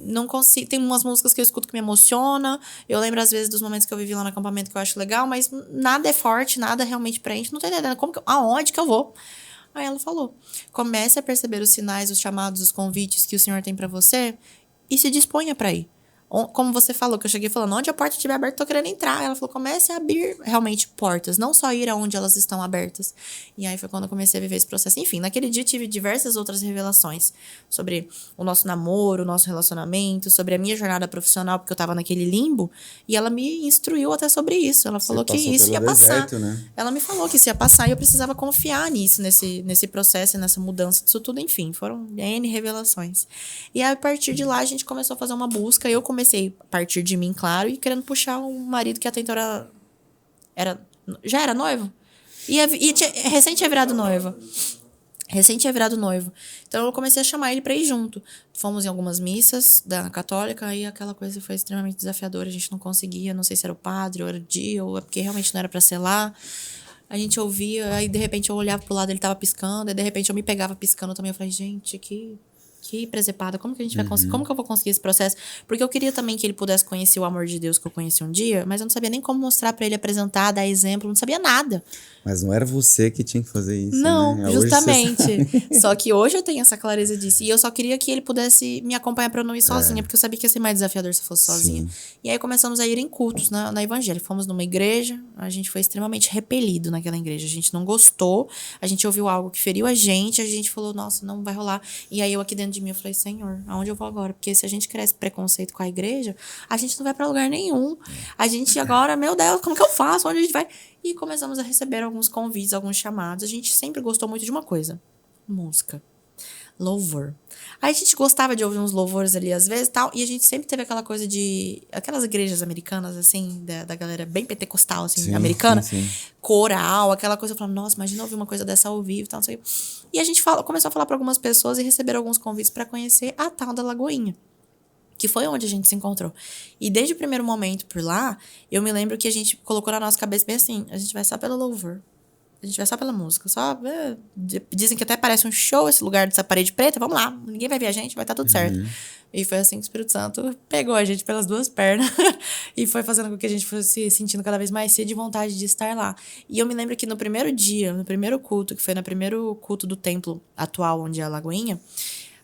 não consigo. Tem umas músicas que eu escuto que me emocionam. Eu lembro, às vezes, dos momentos que eu vivi lá no acampamento que eu acho legal, mas nada é forte, nada realmente preenche. Não tô entendendo aonde que eu vou. Aí ela falou: comece a perceber os sinais, os chamados, os convites que o Senhor tem pra você e se disponha pra ir. Como você falou, que eu cheguei falando, onde a porta estiver aberta, tô querendo entrar. Ela falou, comece a abrir realmente portas, não só ir aonde elas estão abertas. E aí foi quando eu comecei a viver esse processo. Enfim, naquele dia tive diversas outras revelações sobre o nosso namoro, o nosso relacionamento, sobre a minha jornada profissional, porque eu tava naquele limbo. E ela me instruiu até sobre isso. Ela falou que isso ia passar. Né? Ela me falou que isso ia passar e eu precisava confiar nisso, nesse processo, nessa mudança disso tudo. Enfim, foram N revelações. E aí, a partir de lá, a gente começou a fazer uma busca. Eu comecei a partir de mim, claro, e querendo puxar um marido que até então já era noivo. Recém tinha virado noivo. Então eu comecei a chamar ele pra ir junto. Fomos em algumas missas da católica, aí aquela coisa foi extremamente desafiadora. A gente não conseguia, não sei se era o padre, ou era o dia, ou é porque realmente não era pra selar. A gente ouvia, aí de repente eu olhava pro lado, ele tava piscando, aí de repente eu me pegava piscando também. Eu falei, gente, que presepada, como que a gente vai conseguir, como que eu vou conseguir esse processo? Porque eu queria também que ele pudesse conhecer o amor de Deus que eu conheci um dia, mas eu não sabia nem como mostrar pra ele, apresentar, dar exemplo, não sabia nada. Mas não era você que tinha que fazer isso, não, né? justamente. Só que hoje eu tenho essa clareza disso. E eu só queria que ele pudesse me acompanhar pra eu não ir sozinha, porque eu sabia que ia ser mais desafiador se eu fosse sozinha. Sim. E aí começamos a ir em cultos na Evangelho. Fomos numa igreja, a gente foi extremamente repelido naquela igreja. A gente não gostou, a gente ouviu algo que feriu a gente falou, nossa, não vai rolar. E aí eu aqui dentro de mim, eu falei, Senhor, aonde eu vou agora? Porque se a gente cresce preconceito com a igreja, a gente não vai pra lugar nenhum. A gente agora, meu Deus, como que eu faço? Onde a gente vai? E começamos a receber alguns convites, alguns chamados. A gente sempre gostou muito de uma coisa: música, louvor. Aí a gente gostava de ouvir uns louvores ali às vezes e tal, e a gente sempre teve aquela coisa de aquelas igrejas americanas, assim, da galera bem pentecostal, assim, sim, americana, sim. Coral, aquela coisa. Eu falava, nossa, imagina ouvir uma coisa dessa ao vivo e tal, não sei. E a gente começou a falar para algumas pessoas e receber alguns convites para conhecer a tal da Lagoinha, que foi onde a gente se encontrou. E desde o primeiro momento por lá, eu me lembro que a gente colocou na nossa cabeça bem assim, a gente vai só pelo louvor. A gente vai só pela música. Dizem que até parece um show esse lugar dessa parede preta. Vamos lá, ninguém vai ver a gente, vai estar tudo certo. E foi assim que o Espírito Santo pegou a gente pelas duas pernas e foi fazendo com que a gente fosse sentindo cada vez mais sede e vontade de estar lá. E eu me lembro que no primeiro dia, no primeiro culto, que foi no primeiro culto do templo atual, onde é a Lagoinha,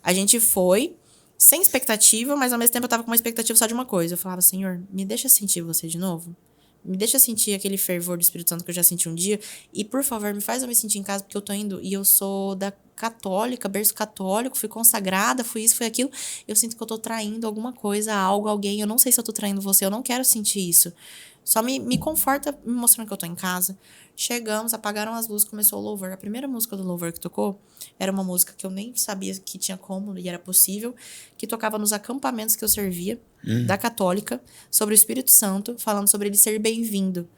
a gente foi sem expectativa, mas ao mesmo tempo eu tava com uma expectativa só de uma coisa. Eu falava, Senhor, me deixa sentir você de novo. Me deixa sentir aquele fervor do Espírito Santo que eu já senti um dia. E, por favor, me faz eu me sentir em casa, porque eu tô indo e eu sou da católica, berço católico, fui consagrada, fui isso, fui aquilo. Eu sinto que eu tô traindo alguma coisa, algo, alguém. Eu não sei se eu tô traindo você, eu não quero sentir isso. Só me conforta me mostrando que eu tô em casa. Chegamos, apagaram as luzes, começou o louvor. A primeira música do louvor que tocou era uma música que eu nem sabia que tinha como e era possível, que tocava nos acampamentos que eu servia, da católica, sobre o Espírito Santo, falando sobre ele ser bem-vindo.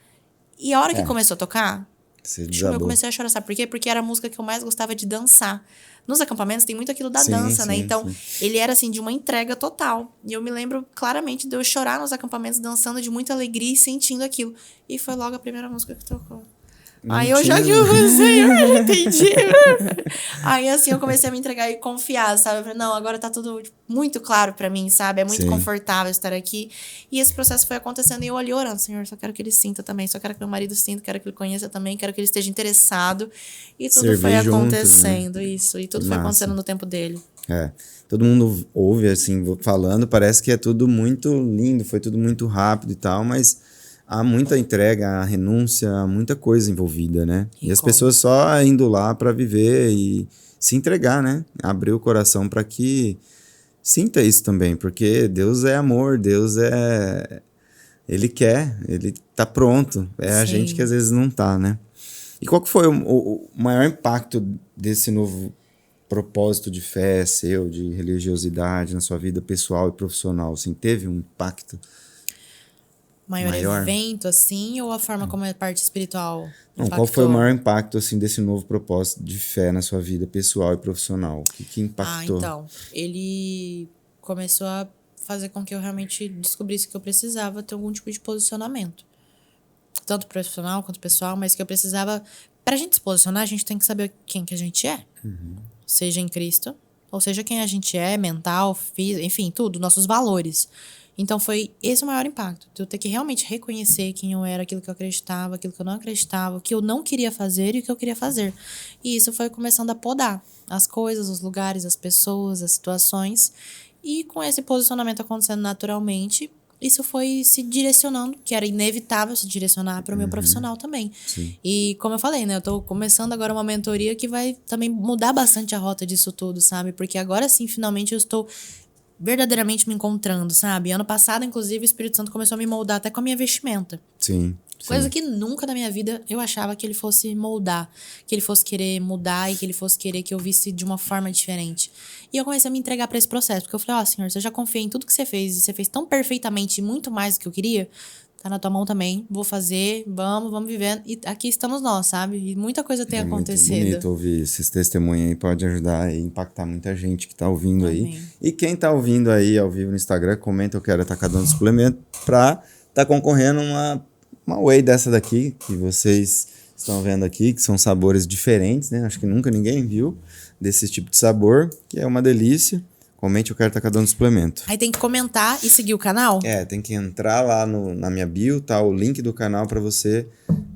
E a hora que começou a tocar, eu comecei a chorar. Sabe por quê? Porque era a música que eu mais gostava de dançar. Nos acampamentos tem muito aquilo da dança, né? Então, ele era assim, de uma entrega total. E eu me lembro claramente de eu chorar nos acampamentos, dançando de muita alegria e sentindo aquilo. E foi logo a primeira música que tocou. Aí eu já Senhor, entendi. Aí assim eu comecei a me entregar e confiar, sabe? Eu falei, não, agora tá tudo muito claro pra mim, sabe? É muito confortável estar aqui. E esse processo foi acontecendo e eu ali orando, Senhor, só quero que ele sinta também, só quero que meu marido sinta, quero que ele conheça também, quero que ele esteja interessado. E tudo foi acontecendo, juntos, né? Isso. E tudo foi acontecendo no tempo dele. Todo mundo ouve assim, falando, parece que é tudo muito lindo, foi tudo muito rápido e tal, mas há muita entrega, há renúncia, há muita coisa envolvida, né? E E as como? pessoas só indo lá para viver e se entregar, né? Abrir o coração para que sinta isso também, porque Deus é amor, Deus é... Ele quer, ele tá pronto. É a gente que Sim. às vezes não tá, né? E qual que foi o maior impacto desse novo propósito de fé seu, de religiosidade na sua vida pessoal e profissional? Assim, teve um impacto Maior maior? evento, assim, ou a forma como a parte espiritual Não, qual foi o impactou? maior impacto assim desse novo propósito de fé na sua vida pessoal e profissional? O que impactou? Então, ele começou a fazer com que eu realmente descobrisse que eu precisava ter algum tipo de posicionamento. Tanto profissional quanto pessoal, mas que eu precisava... Pra gente se posicionar, a gente tem que saber quem que a gente é. Seja em Cristo, ou seja quem a gente é, mental, físico, enfim, tudo, nossos valores. Então foi esse o maior impacto, de eu ter que realmente reconhecer quem eu era, aquilo que eu acreditava, aquilo que eu não acreditava, o que eu não queria fazer e o que eu queria fazer. E isso foi começando a podar as coisas, os lugares, as pessoas, as situações. E com esse posicionamento acontecendo naturalmente, isso foi se direcionando, que era inevitável se direcionar para o meu profissional também. Sim. E como eu falei, né, eu tô começando agora uma mentoria que vai também mudar bastante a rota disso tudo, sabe? Porque agora sim, finalmente eu estou verdadeiramente me encontrando, sabe? Ano passado, inclusive, o Espírito Santo começou a me moldar até com a minha vestimenta. Sim. Coisa Sim. que nunca na minha vida eu achava que ele fosse moldar, que ele fosse querer mudar e que ele fosse querer que eu visse de uma forma diferente. E eu comecei a me entregar para esse processo, porque eu falei, ó, Senhor, você já confiei em tudo que você fez e você fez tão perfeitamente e muito mais do que eu queria, tá na tua mão também, vou fazer, vamos vivendo. E aqui estamos nós, sabe? E muita coisa tem É muito acontecido. bonito ouvir esses testemunhos aí, pode ajudar e impactar muita gente que tá ouvindo aí. Amém. E quem tá ouvindo aí ao vivo no Instagram, comenta, eu quero Atacadão Suplemento, pra tá concorrendo uma whey dessa daqui, que vocês estão vendo aqui, que são sabores diferentes, né? Acho que nunca ninguém viu desse tipo de sabor, que é uma delícia. Comente, eu quero Atacadão Suplemento. Aí tem que comentar e seguir o canal? Tem que entrar lá na minha bio, tá o link do canal para você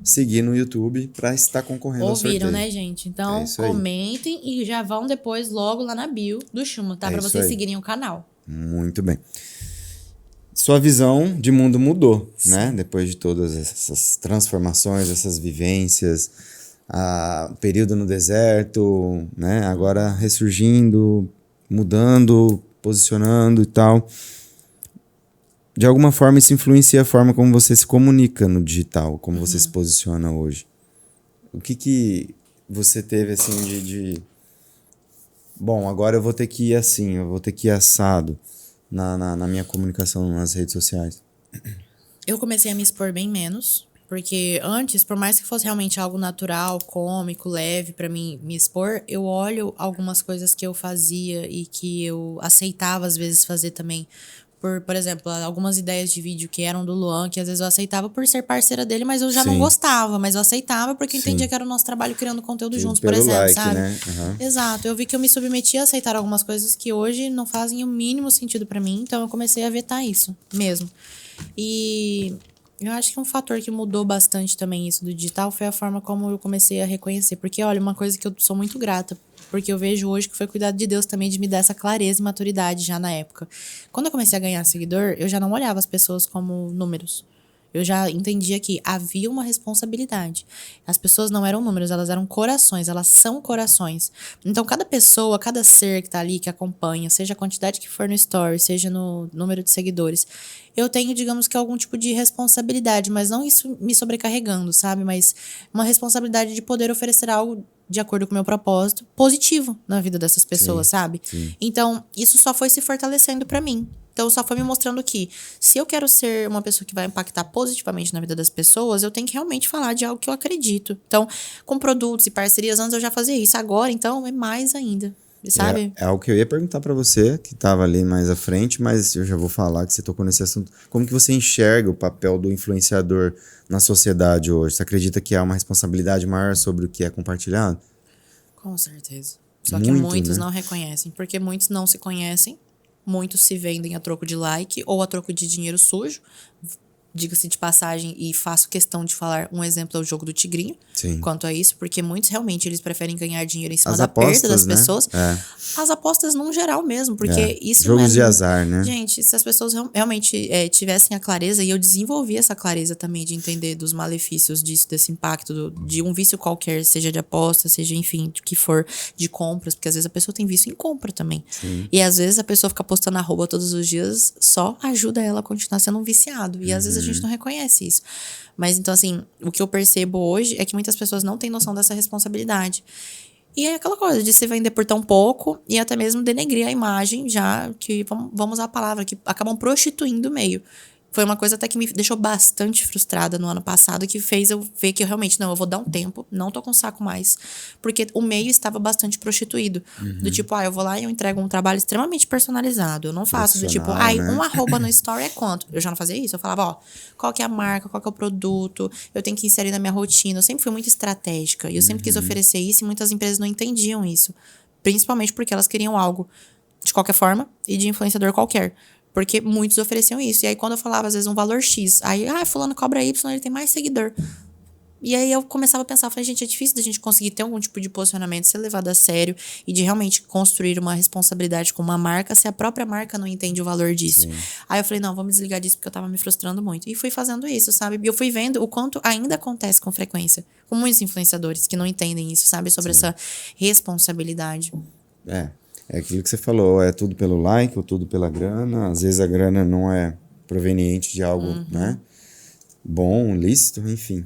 seguir no YouTube para estar concorrendo ao sorteio. Ouviram, né, gente? Então, É isso aí. comentem e já vão depois logo lá na bio do Chuma, tá? É Pra isso vocês aí. seguirem o canal. Muito bem. Sua visão de mundo mudou, né? Depois de todas essas transformações, essas vivências, o período no deserto, né? Agora ressurgindo, mudando, posicionando e tal. De alguma forma isso influencia a forma como você se comunica no digital, como você se posiciona hoje. O que você teve assim bom, agora eu vou ter que ir assim, eu vou ter que ir assado na minha comunicação nas redes sociais? Eu comecei a me expor bem menos, porque antes, por mais que fosse realmente algo natural, cômico, leve pra mim me expor, eu olho algumas coisas que eu fazia e que eu aceitava às vezes fazer também. Por exemplo, algumas ideias de vídeo que eram do Luan, que às vezes eu aceitava por ser parceira dele, mas eu já não Sim. gostava, mas eu aceitava porque eu Sim. entendia que era o nosso trabalho criando conteúdo Tudo juntos, por pelo exemplo, like, sabe? né? Uhum. Exato, eu vi que eu me submetia a aceitar algumas coisas que hoje não fazem o mínimo sentido pra mim, então eu comecei a vetar isso mesmo. E eu acho que um fator que mudou bastante também isso do digital foi a forma como eu comecei a reconhecer. Porque, olha, uma coisa que eu sou muito grata, porque eu vejo hoje que foi cuidado de Deus também de me dar essa clareza e maturidade já na época. Quando eu comecei a ganhar seguidor, eu já não olhava as pessoas como números. Eu já entendia que havia uma responsabilidade. As pessoas não eram números, elas eram corações, elas são corações. Então, cada pessoa, cada ser que tá ali, que acompanha, seja a quantidade que for no story, seja no número de seguidores, eu tenho, digamos que, algum tipo de responsabilidade, mas não isso me sobrecarregando, sabe? Mas uma responsabilidade de poder oferecer algo de acordo com o meu propósito, positivo na vida dessas pessoas, Sim, sabe? sim. Então, isso só foi se fortalecendo pra mim. Então, só foi me mostrando que se eu quero ser uma pessoa que vai impactar positivamente na vida das pessoas, eu tenho que realmente falar de algo que eu acredito. Então, com produtos e parcerias, antes eu já fazia isso. Agora, então, é mais ainda, sabe? É algo que eu ia perguntar pra você, que tava ali mais à frente, mas eu já vou falar que você tocou nesse assunto. Como que você enxerga o papel do influenciador na sociedade hoje? Você acredita que há uma responsabilidade maior sobre o que é compartilhado? Com certeza. Só que Muito, muitos né? não reconhecem, porque muitos não se conhecem, muitos se vendem a troco de like ou a troco de dinheiro sujo, diga-se de passagem, e faço questão de falar, um exemplo é o jogo do tigrinho, Sim. quanto a isso, porque muitos realmente eles preferem ganhar dinheiro em cima As da perda apostas, das né? pessoas. As apostas num geral mesmo, porque isso Jogos não é... de azar, né? Gente, se as pessoas realmente tivessem a clareza, e eu desenvolvi essa clareza também de entender dos malefícios disso, desse impacto de um vício qualquer, seja de aposta, seja, enfim, de que for, de compras, porque às vezes a pessoa tem vício em compra também. Sim. E às vezes a pessoa fica postando arroba todos os dias, só ajuda ela a continuar sendo um viciado. E às vezes a gente não reconhece isso. Mas então, assim, o que eu percebo hoje é que muitas pessoas não têm noção dessa responsabilidade. E é aquela coisa de se vender por tão pouco e até mesmo denegrir a imagem, já que, vamos usar a palavra, que acabam prostituindo o meio. Foi uma coisa até que me deixou bastante frustrada no ano passado, que fez eu ver que eu realmente, não, eu vou dar um tempo, não tô com saco mais, porque o meio estava bastante prostituído. Do tipo, eu vou lá e eu entrego um trabalho extremamente personalizado. Eu não faço do tipo, Profissional, né? um arroba no story é quanto? Eu já não fazia isso. Eu falava, qual que é a marca, qual que é o produto, eu tenho que inserir na minha rotina. Eu sempre fui muito estratégica e eu sempre quis oferecer isso e muitas empresas não entendiam isso. Principalmente porque elas queriam algo de qualquer forma e de influenciador qualquer. Porque muitos ofereciam isso. E aí, quando eu falava, às vezes, um valor X, aí, fulano cobra Y, ele tem mais seguidor. E aí, eu começava a pensar, falei, gente, é difícil da gente conseguir ter algum tipo de posicionamento, ser levado a sério e de realmente construir uma responsabilidade com uma marca, se a própria marca não entende o valor disso. Sim. Aí eu falei, não, vou me desligar disso, porque eu tava me frustrando muito. E fui fazendo isso, sabe? E eu fui vendo o quanto ainda acontece com frequência, com muitos influenciadores que não entendem isso, sabe? Sobre essa responsabilidade. É aquilo que você falou, é tudo pelo like ou tudo pela grana. Às vezes a grana não é proveniente de algo, né? Bom, lícito, enfim.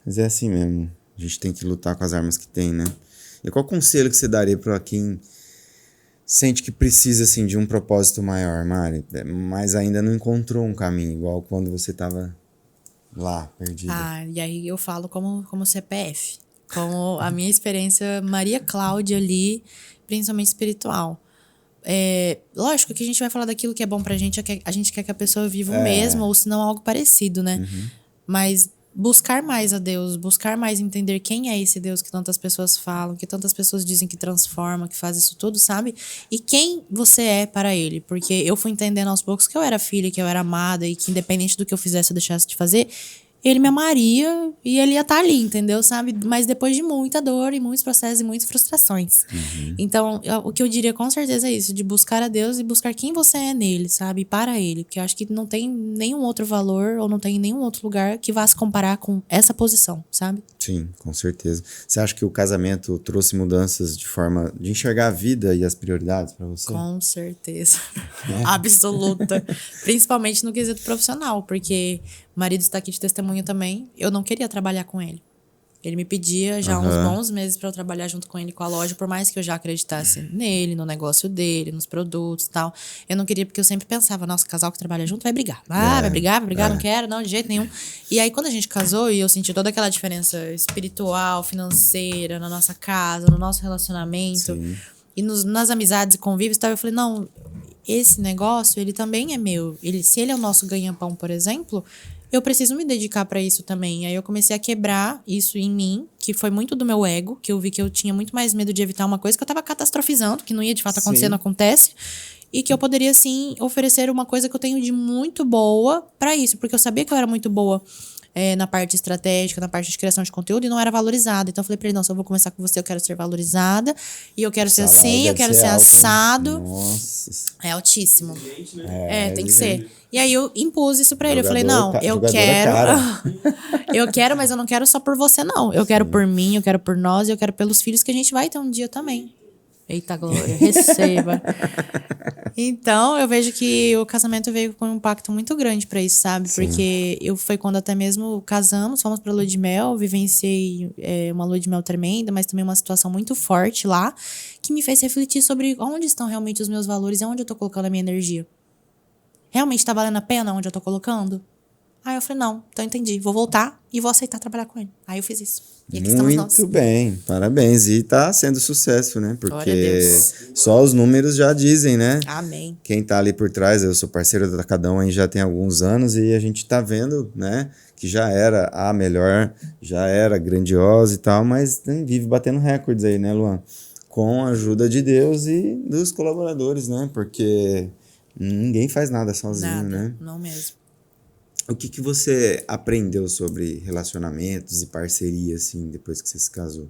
Mas é assim mesmo. A gente tem que lutar com as armas que tem, né? E qual conselho que você daria para quem sente que precisa, assim, de um propósito maior, Mari, mas ainda não encontrou um caminho, igual quando você estava lá, perdida? E aí eu falo como CPF. Como a minha experiência Maria Cláudia ali, principalmente espiritual. Lógico que a gente vai falar daquilo que é bom pra gente, a gente quer que a pessoa viva o mesmo, ou se não algo parecido, né? Mas buscar mais a Deus, buscar mais entender quem é esse Deus que tantas pessoas falam, que tantas pessoas dizem que transforma, que faz isso tudo, sabe? E quem você é para Ele. Porque eu fui entendendo aos poucos que eu era filha, que eu era amada e que independente do que eu fizesse ou deixasse de fazer, ele me amaria e ele ia estar ali, entendeu? Sabe? Mas depois de muita dor e muitos processos e muitas frustrações. Então, o que eu diria com certeza é isso, de buscar a Deus e buscar quem você é nele, sabe? Para ele. Porque eu acho que não tem nenhum outro valor ou não tem nenhum outro lugar que vá se comparar com essa posição, sabe? Sim, com certeza. Você acha que o casamento trouxe mudanças de forma de enxergar a vida e as prioridades para você? Com certeza. Absoluta. Principalmente no quesito profissional, porque o marido está aqui de testemunha também. Eu não queria trabalhar com ele. Ele me pedia já uns bons meses para eu trabalhar junto com ele com a loja, por mais que eu já acreditasse nele, no negócio dele, nos produtos e tal. Eu não queria, porque eu sempre pensava, nossa, casal que trabalha junto vai brigar. Vai brigar, não quero, não, de jeito nenhum. E aí, quando a gente casou e eu senti toda aquela diferença espiritual, financeira, na nossa casa, no nosso relacionamento, e nas amizades e convívios e tal, eu falei, não, esse negócio, ele também é meu. Se ele é o nosso ganha-pão, por exemplo, eu preciso me dedicar pra isso também. Aí eu comecei a quebrar isso em mim, que foi muito do meu ego, que eu vi que eu tinha muito mais medo de evitar uma coisa que eu tava catastrofizando, que não ia de fato acontecer, não acontece, e que eu poderia, sim, oferecer uma coisa que eu tenho de muito boa pra isso, porque eu sabia que eu era muito boa na parte estratégica, na parte de criação de conteúdo, e não era valorizada. Então eu falei pra ele, não, se eu vou começar com você, eu quero ser valorizada, e eu quero ser assim, eu quero ser alto, assado. Nossa. É altíssimo. Cliente, né? Tem que ser. E aí eu impus isso pra ele. Eu falei, Jogador, não, eu jogadora quero. cara. Eu quero, mas eu não quero só por você, não. Eu quero por mim, eu quero por nós, e eu quero pelos filhos que a gente vai ter um dia também. Eita glória, receba. Então, eu vejo que o casamento veio com um impacto muito grande pra isso, sabe? Porque foi quando até mesmo casamos, fomos pra lua de mel, vivenciei uma lua de mel tremenda, mas também uma situação muito forte lá, que me fez refletir sobre onde estão realmente os meus valores e onde eu tô colocando a minha energia. Realmente tá valendo a pena onde eu tô colocando? Aí eu falei, não, então entendi, vou voltar e vou aceitar trabalhar com ele. Aí eu fiz isso. E aqui estamos nós. Muito bem, parabéns. E tá sendo sucesso, né? Glória a Porque Deus. só os números já dizem, né? Amém. Quem tá ali por trás, eu sou parceiro da Atacadão aí já tem alguns anos e a gente tá vendo, né? Que já era a melhor, já era grandiosa e tal, mas vive batendo recordes aí, né, Luan? Com a ajuda de Deus e dos colaboradores, né? Porque ninguém faz nada sozinho, Nada, né? não mesmo. O que você aprendeu sobre relacionamentos e parceria, assim, depois que você se casou?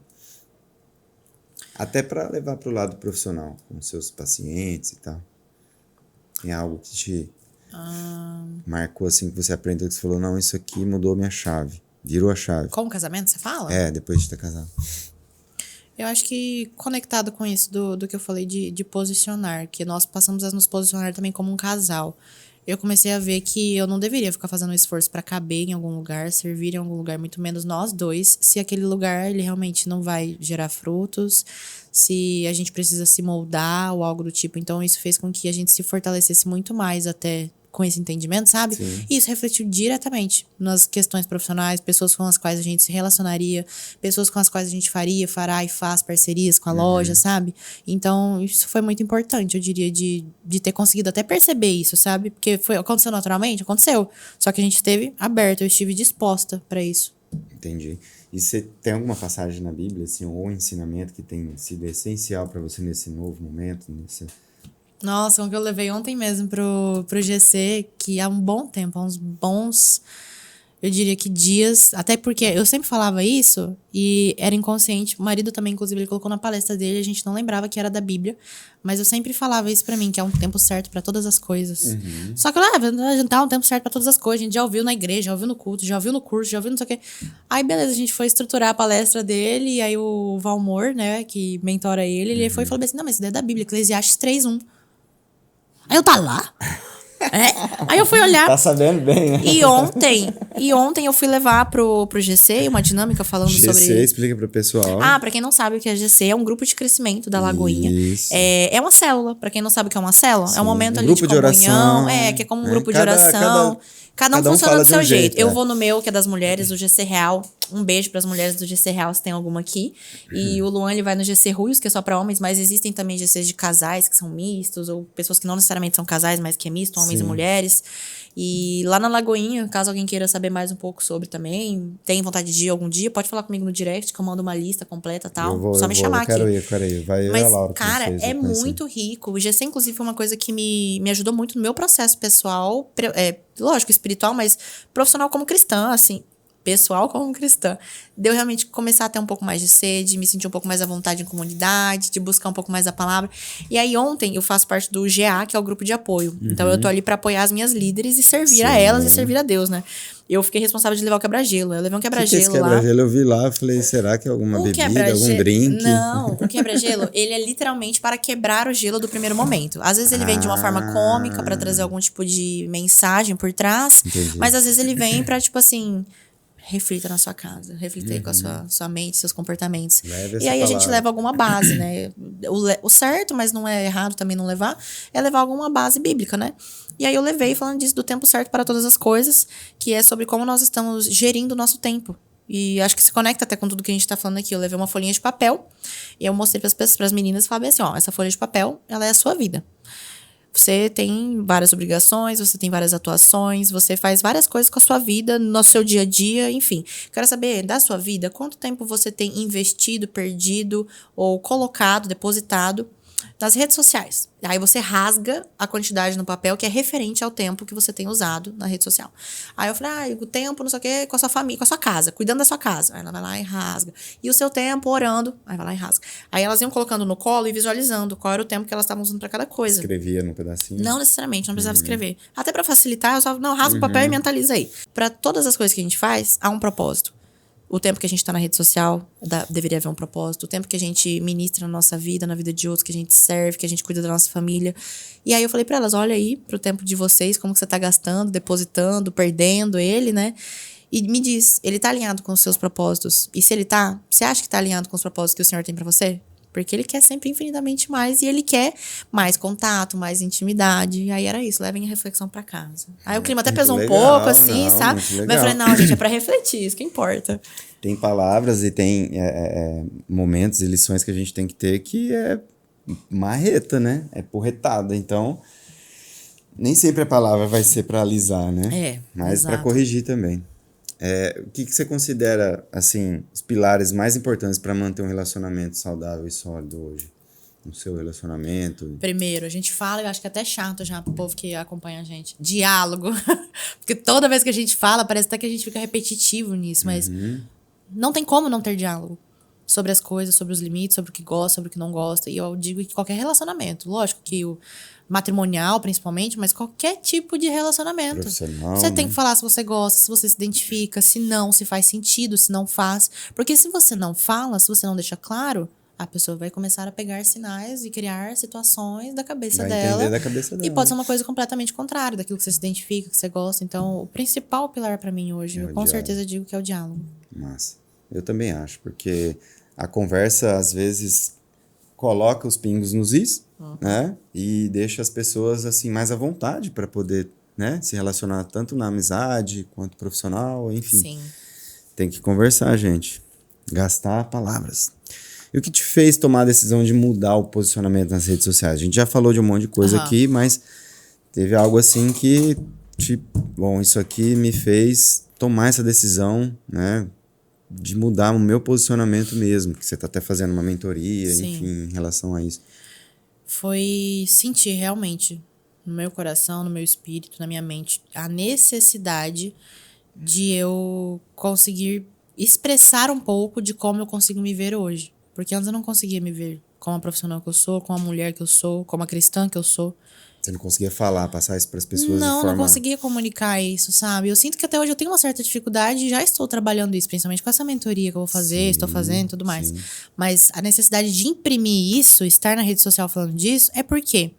Até para levar pro lado profissional, com seus pacientes e tal. Tem algo que te marcou, assim, que você aprendeu, que você falou, não, isso aqui mudou minha chave, virou a chave. Com o casamento, você fala? Depois de ter casado. Eu acho que conectado com isso do que eu falei de posicionar, que nós passamos a nos posicionar também como um casal. Eu comecei a ver que eu não deveria ficar fazendo um esforço para caber em algum lugar, servir em algum lugar, muito menos nós dois, se aquele lugar ele realmente não vai gerar frutos, se a gente precisa se moldar ou algo do tipo. Então isso fez com que a gente se fortalecesse muito mais até com esse entendimento, sabe? Sim. E isso refletiu diretamente nas questões profissionais, pessoas com as quais a gente se relacionaria, pessoas com as quais a gente fará e faz parcerias com a loja, sabe? Então, isso foi muito importante, eu diria, de ter conseguido até perceber isso, sabe? Porque aconteceu naturalmente? Aconteceu. Só que a gente esteve aberto, eu estive disposta para isso. Entendi. E você tem alguma passagem na Bíblia, assim, ou um ensinamento que tem sido essencial para você nesse novo momento, Nossa, um que eu levei ontem mesmo pro GC, que há um bom tempo, há uns bons, eu diria que dias, até porque eu sempre falava isso e era inconsciente, o marido também, inclusive, ele colocou na palestra dele, a gente não lembrava que era da Bíblia, mas eu sempre falava isso pra mim, que é um tempo certo pra todas as coisas. Só que tá um tempo certo pra todas as coisas, a gente já ouviu na igreja, já ouviu no culto, já ouviu no curso, já ouviu não sei o quê. Aí, beleza, a gente foi estruturar a palestra dele, e aí o Valmor, né, que mentora ele foi e falou assim, não, mas isso daí é da Bíblia, Eclesiastes 3:1. Aí eu, tá lá? Aí eu fui olhar. Tá sabendo bem, né? E ontem eu fui levar pro GC uma dinâmica falando sobre... GC, explica pro pessoal. Pra quem não sabe o que é GC, é um grupo de crescimento da Lagoinha. Isso. É uma célula, pra quem não sabe o que é uma célula. Sim, é um momento um ali de grupo de comunhão. oração, Que é como um né? grupo de oração. Cada um funciona fala do de um seu jeito. jeito, Eu vou no meu, que é das mulheres, do GC Real. Um beijo pras mulheres do GC Real, se tem alguma aqui. E o Luan, ele vai no GC Ruios, que é só pra homens, mas existem também GCs de casais, que são mistos, ou pessoas que não necessariamente são casais, mas que é misto, homens e mulheres. E lá na Lagoinha, caso alguém queira saber mais um pouco sobre também, tem vontade de ir algum dia, pode falar comigo no direct, que eu mando uma lista completa e tal. Só me chamar aqui. Eu quero ir. Vai eu e a Mas, Laura. cara, é muito rico. O GC, inclusive, foi uma coisa que me ajudou muito no meu processo pessoal, lógico, espiritual, mas profissional como cristã, assim. Pessoal como cristã. Deu realmente começar a ter um pouco mais de sede, me sentir um pouco mais à vontade em comunidade, de buscar um pouco mais a palavra. E aí ontem eu faço parte do GA, que é o grupo de apoio. Então eu tô ali pra apoiar as minhas líderes e servir a elas e servir a Deus, né? Eu fiquei responsável de levar o quebra-gelo. Eu levei um quebra-gelo lá. Quebra-gelo eu vi lá, eu falei, será que é alguma bebida, algum drink? Não, o quebra-gelo, ele é literalmente para quebrar o gelo do primeiro momento. Às vezes ele vem de uma forma cômica pra trazer algum tipo de mensagem por trás, mas às vezes ele vem pra, tipo assim, reflita na sua casa, reflita aí com a sua mente, seus comportamentos. E aí a gente leva alguma base, né? O certo, mas não é errado também não levar, é levar alguma base bíblica, né? E aí eu levei falando disso do tempo certo para todas as coisas, que é sobre como nós estamos gerindo o nosso tempo. E acho que se conecta até com tudo que a gente tá falando aqui. Eu levei uma folhinha de papel e eu mostrei pras meninas e falei assim, ó, essa folha de papel, ela é a sua vida. Você tem várias obrigações, você tem várias atuações, você faz várias coisas com a sua vida, no seu dia a dia, enfim. Quero saber, da sua vida, quanto tempo você tem investido, perdido ou colocado, depositado nas redes sociais. Aí você rasga a quantidade no papel que é referente ao tempo que você tem usado na rede social. Aí eu falei, o tempo, não sei o quê, com a sua família, com a sua casa, cuidando da sua casa. Aí ela vai lá e rasga. E o seu tempo orando, aí vai lá e rasga. Aí elas iam colocando no colo e visualizando qual era o tempo que elas estavam usando pra cada coisa. Escrevia num pedacinho? Não necessariamente, não precisava escrever. Até pra facilitar, eu só, rasga o papel e mentaliza aí. Pra todas as coisas que a gente faz, há um propósito. O tempo que a gente tá na rede social, deveria haver um propósito. O tempo que a gente ministra na nossa vida, na vida de outros, que a gente serve, que a gente cuida da nossa família. E aí eu falei pra elas, olha aí pro tempo de vocês, como que você tá gastando, depositando, perdendo ele, né? E me diz, ele tá alinhado com os seus propósitos? E se ele tá, você acha que tá alinhado com os propósitos que o Senhor tem pra você? Porque ele quer sempre infinitamente mais e ele quer mais contato, mais intimidade. E aí era isso, levem a reflexão pra casa. Aí o clima até pesou um pouco, assim, sabe? Mas eu falei, não, gente, é pra refletir, isso que importa. Tem palavras e tem momentos e lições que a gente tem que ter que é marreta, né? É porretada. Então, nem sempre a palavra vai ser pra alisar, né? Mas pra corrigir também. O que você considera, assim, os pilares mais importantes para manter um relacionamento saudável e sólido hoje? no seu relacionamento? Primeiro, a gente fala, eu acho que é até chato já pro povo que acompanha a gente. Diálogo. Porque toda vez que a gente fala, parece até que a gente fica repetitivo nisso, mas não tem como não ter diálogo sobre as coisas, sobre os limites, sobre o que gosta, sobre o que não gosta. E eu digo que qualquer relacionamento, lógico que o matrimonial principalmente, mas qualquer tipo de relacionamento. Profissional, Você tem né? que falar se você gosta, se você se identifica, se não, se faz sentido, se não faz. Porque se você não fala, se você não deixa claro, a pessoa vai começar a pegar sinais e criar situações da cabeça Vai dela. entender da cabeça dela. E pode ser uma coisa completamente contrária daquilo que você se identifica, que você gosta. Então, o principal pilar pra mim hoje, É o eu com diálogo. certeza digo que é o diálogo. Massa. Eu também acho, porque a conversa, às vezes, coloca os pingos nos is, né? E deixa as pessoas, assim, mais à vontade para poder, né? Se relacionar tanto na amizade quanto profissional, enfim. Sim. Tem que conversar, gente. Gastar palavras. E o que te fez tomar a decisão de mudar o posicionamento nas redes sociais? A gente já falou de um monte de coisa aqui, mas teve algo assim que, bom, isso aqui me fez tomar essa decisão, né? De mudar o meu posicionamento mesmo, que você tá até fazendo uma mentoria, Sim. enfim, em relação a isso. Foi sentir realmente no meu coração, no meu espírito, na minha mente, a necessidade de eu conseguir expressar um pouco de como eu consigo me ver hoje. Porque antes eu não conseguia me ver como a profissional que eu sou, como a mulher que eu sou, como a cristã que eu sou. Você não conseguia falar, passar isso para as pessoas de Não forma... conseguia comunicar isso, sabe? Eu sinto que até hoje eu tenho uma certa dificuldade e já estou trabalhando isso, principalmente com essa mentoria que eu vou fazer, estou fazendo e tudo mais. sim. Mas a necessidade de imprimir isso, estar na rede social falando disso, é porque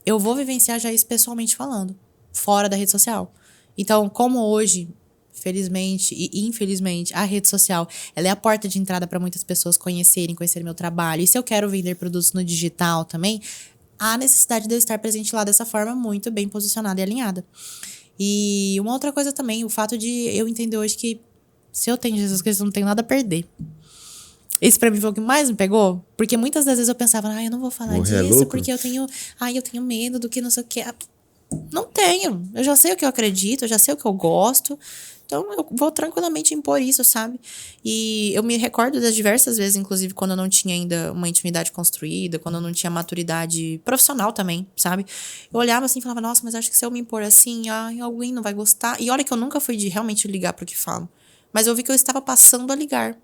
eu vou vivenciar já isso pessoalmente falando, fora da rede social. Então, como hoje, felizmente e infelizmente, a rede social, ela é a porta de entrada para muitas pessoas conhecerem meu trabalho. E se eu quero vender produtos no digital também, há necessidade de eu estar presente lá dessa forma muito bem posicionada e alinhada. E uma outra coisa também, o fato de eu entender hoje que se eu tenho Jesus Cristo, eu não tenho nada a perder. Esse pra mim foi o que mais me pegou, porque muitas das vezes eu pensava, eu não vou falar Morrer é disso, lucro? porque eu tenho medo do que não sei o que. Não tenho. Eu já sei o que eu acredito, eu já sei o que eu gosto. Então, eu vou tranquilamente impor isso, sabe? E eu me recordo das diversas vezes, inclusive, quando eu não tinha ainda uma intimidade construída, quando eu não tinha maturidade profissional também, sabe? Eu olhava assim e falava, nossa, mas acho que se eu me impor assim, alguém não vai gostar. E olha que eu nunca fui de realmente ligar pro que falam. Mas eu vi que eu estava passando a ligar.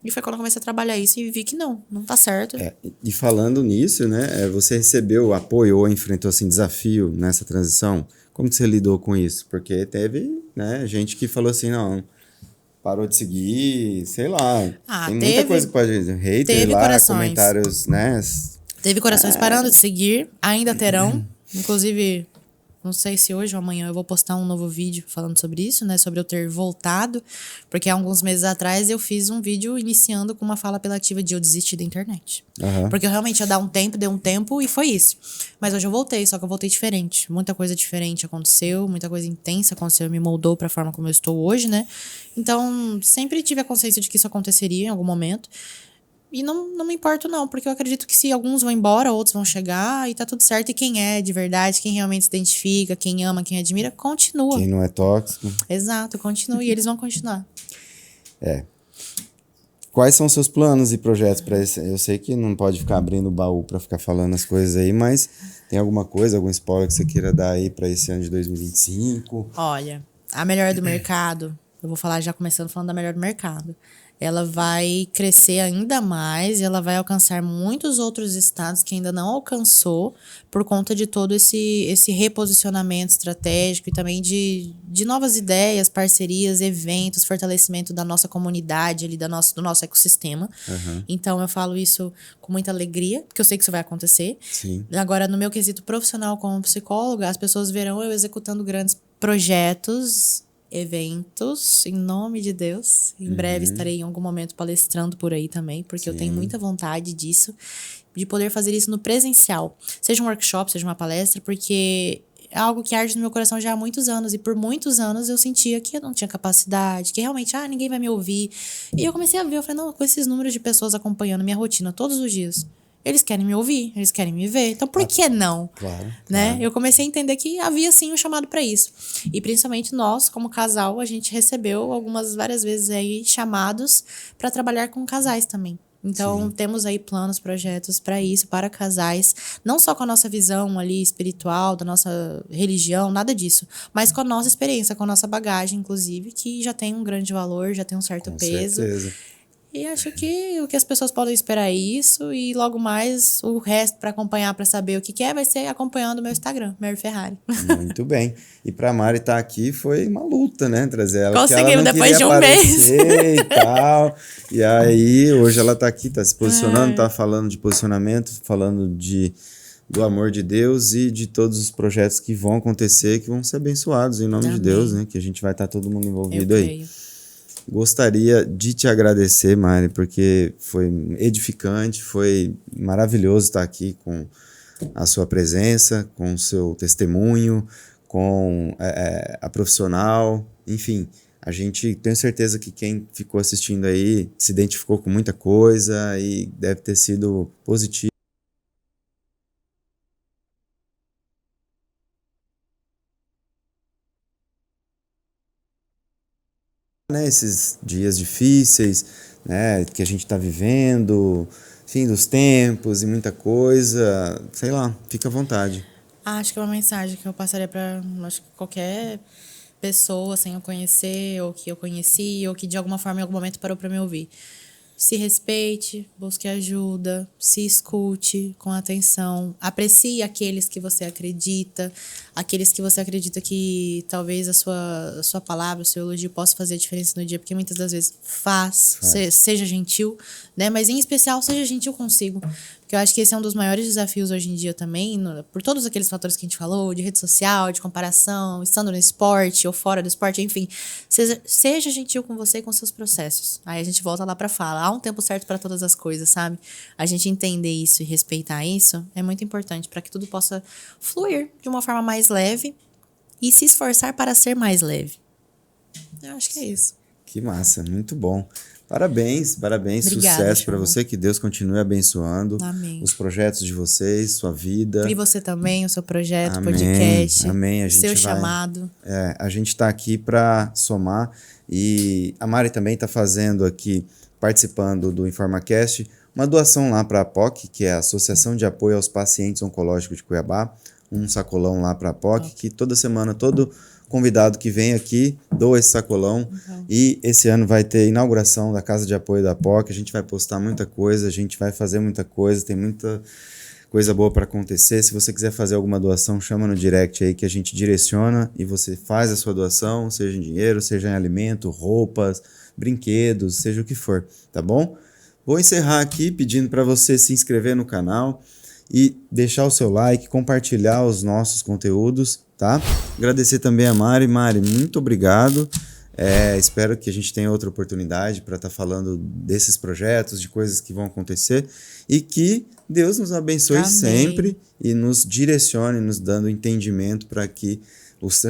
E foi quando eu comecei a trabalhar isso e vi que não tá certo. E falando nisso, né, você recebeu apoio ou enfrentou assim, desafio nessa transição? Como que você lidou com isso? Porque teve, né, gente que falou assim, não, parou de seguir, sei lá. Tem muita coisa que pode... Hater teve lá, corações. comentários, né? Teve corações parando de seguir, ainda terão. Inclusive, não sei se hoje ou amanhã eu vou postar um novo vídeo falando sobre isso, né? Sobre eu ter voltado. Porque há alguns meses atrás eu fiz um vídeo iniciando com uma fala apelativa de eu desisti da internet. Porque eu realmente ia dar um tempo, dei um tempo e foi isso. Mas hoje eu voltei, só que eu voltei diferente. Muita coisa diferente aconteceu, muita coisa intensa aconteceu, me moldou pra forma como eu estou hoje, né? Então, sempre tive a consciência de que isso aconteceria em algum momento. E não me importo, não, porque eu acredito que se alguns vão embora, outros vão chegar e tá tudo certo. E quem é de verdade, quem realmente se identifica, quem ama, quem admira, continua. Quem não é tóxico. Exato, continua e eles vão continuar. Quais são os seus planos e projetos para esse? Eu sei que não pode ficar abrindo o baú para ficar falando as coisas aí, mas tem alguma coisa, algum spoiler que você queira dar aí para esse ano de 2025? Olha, a melhor do mercado, eu vou falar já começando falando da melhor do mercado. Ela vai crescer ainda mais e ela vai alcançar muitos outros estados que ainda não alcançou por conta de todo esse reposicionamento estratégico e também de novas ideias, parcerias, eventos, fortalecimento da nossa comunidade, ali, do nosso ecossistema. Então, eu falo isso com muita alegria, porque eu sei que isso vai acontecer. Sim. Agora, no meu quesito profissional como psicóloga, as pessoas verão eu executando grandes projetos, eventos, em nome de Deus. Em breve estarei em algum momento palestrando por aí também, porque eu tenho muita vontade disso, de poder fazer isso no presencial. Seja um workshop, seja uma palestra, porque é algo que arde no meu coração já há muitos anos. E por muitos anos eu sentia que eu não tinha capacidade, que realmente, ninguém vai me ouvir. E eu comecei a ver, eu falei, não, com esses números de pessoas acompanhando minha rotina todos os dias, eles querem me ouvir, eles querem me ver. Então, por que não? Claro. Né? Eu comecei a entender que havia, sim, um chamado para isso. E, principalmente, nós, como casal, a gente recebeu várias vezes aí chamados para trabalhar com casais também. Então, temos aí planos, projetos para isso, para casais, não só com a nossa visão ali espiritual, da nossa religião, nada disso, mas com a nossa experiência, com a nossa bagagem, inclusive, que já tem um grande valor, já tem um certo Com peso. certeza. E acho que o que as pessoas podem esperar é isso, e logo mais o resto para acompanhar, para saber o que é, vai ser acompanhando o meu Instagram, Mary Ferrari. Muito bem. E pra Mari estar aqui foi uma luta, né? Trazer ela. Porque ela Conseguimos não depois queria de um mês. aparecer e tal. E aí, hoje ela tá aqui, tá se posicionando, tá falando de posicionamento, falando do amor de Deus e de todos os projetos que vão acontecer, que vão ser abençoados em nome de Amém. Deus, né? Que a gente vai estar todo mundo Eu envolvido aí. creio. Gostaria de te agradecer, Mari, porque foi edificante, foi maravilhoso estar aqui com a sua presença, com o seu testemunho, com a profissional, enfim. A gente tem certeza que quem ficou assistindo aí se identificou com muita coisa e deve ter sido positivo. Né, esses dias difíceis, né, que a gente está vivendo, fim dos tempos e muita coisa, sei lá, fica à vontade. Acho que é uma mensagem que eu passaria para qualquer pessoa sem eu conhecer, ou que eu conheci, ou que de alguma forma em algum momento parou para me ouvir. Se respeite, busque ajuda, se escute com atenção, aprecie aqueles que você acredita, aqueles que você acredita que talvez a sua palavra, o seu elogio possa fazer a diferença no dia, porque muitas das vezes faz. Seja gentil, né? Mas em especial, seja gentil consigo. Porque eu acho que esse é um dos maiores desafios hoje em dia também, por todos aqueles fatores que a gente falou, de rede social, de comparação, estando no esporte ou fora do esporte, enfim. Seja gentil com você e com seus processos. Aí a gente volta lá pra fala. Há um tempo certo para todas as coisas, sabe? A gente entender isso e respeitar isso é muito importante para que tudo possa fluir de uma forma mais leve e se esforçar para ser mais leve. Eu acho que é isso. Que massa, muito bom. Parabéns, Obrigada, sucesso para João. você, que Deus continue abençoando Amém. os projetos de vocês, sua vida. E você também, o seu projeto, Amém, podcast, amém. o seu chamado. A gente está aqui para somar e a Mari também está fazendo aqui, participando do InformaCast, uma doação lá para a APOC, que é a Associação de Apoio aos Pacientes Oncológicos de Cuiabá, um sacolão lá para a APOC, que toda semana, todo convidado que vem aqui doa esse sacolão. E esse ano vai ter inauguração da Casa de Apoio da APOC, a gente vai postar muita coisa, a gente vai fazer muita coisa, tem muita coisa boa para acontecer. Se você quiser fazer alguma doação, chama no direct aí que a gente direciona e você faz a sua doação, seja em dinheiro, seja em alimento, roupas, brinquedos, seja o que for, tá bom? Vou encerrar aqui pedindo para você se inscrever no canal e deixar o seu like, compartilhar os nossos conteúdos, tá? Agradecer também a Mari. Mari, muito obrigado. Espero que a gente tenha outra oportunidade para estar falando desses projetos, de coisas que vão acontecer e que Deus nos abençoe Amém. sempre e nos direcione, nos dando entendimento para que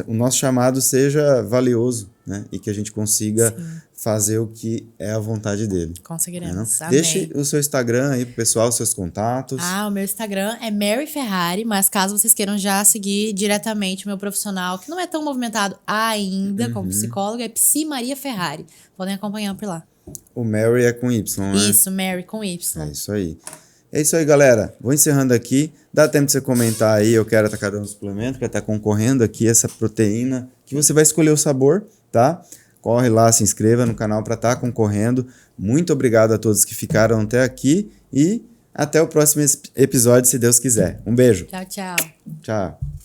o nosso chamado seja valioso, né? E que a gente consiga fazer o que é a vontade dele. Conseguiremos. Amém. Deixe o seu Instagram aí pro pessoal, seus contatos. O meu Instagram é Mary Ferrari, mas caso vocês queiram já seguir diretamente o meu profissional, que não é tão movimentado ainda como psicóloga, é Psi Maria Ferrari. Podem acompanhar por lá. O Mary é com Y, né? Isso, Mary com Y. É isso aí. É isso aí, galera. Vou encerrando aqui. Dá tempo de você comentar aí, eu quero Atacadão Suplemento, que vai estar concorrendo aqui essa proteína, que você vai escolher o sabor, tá? Corre lá, se inscreva no canal para estar concorrendo. Muito obrigado a todos que ficaram até aqui e até o próximo episódio, se Deus quiser. Um beijo. Tchau, tchau. Tchau.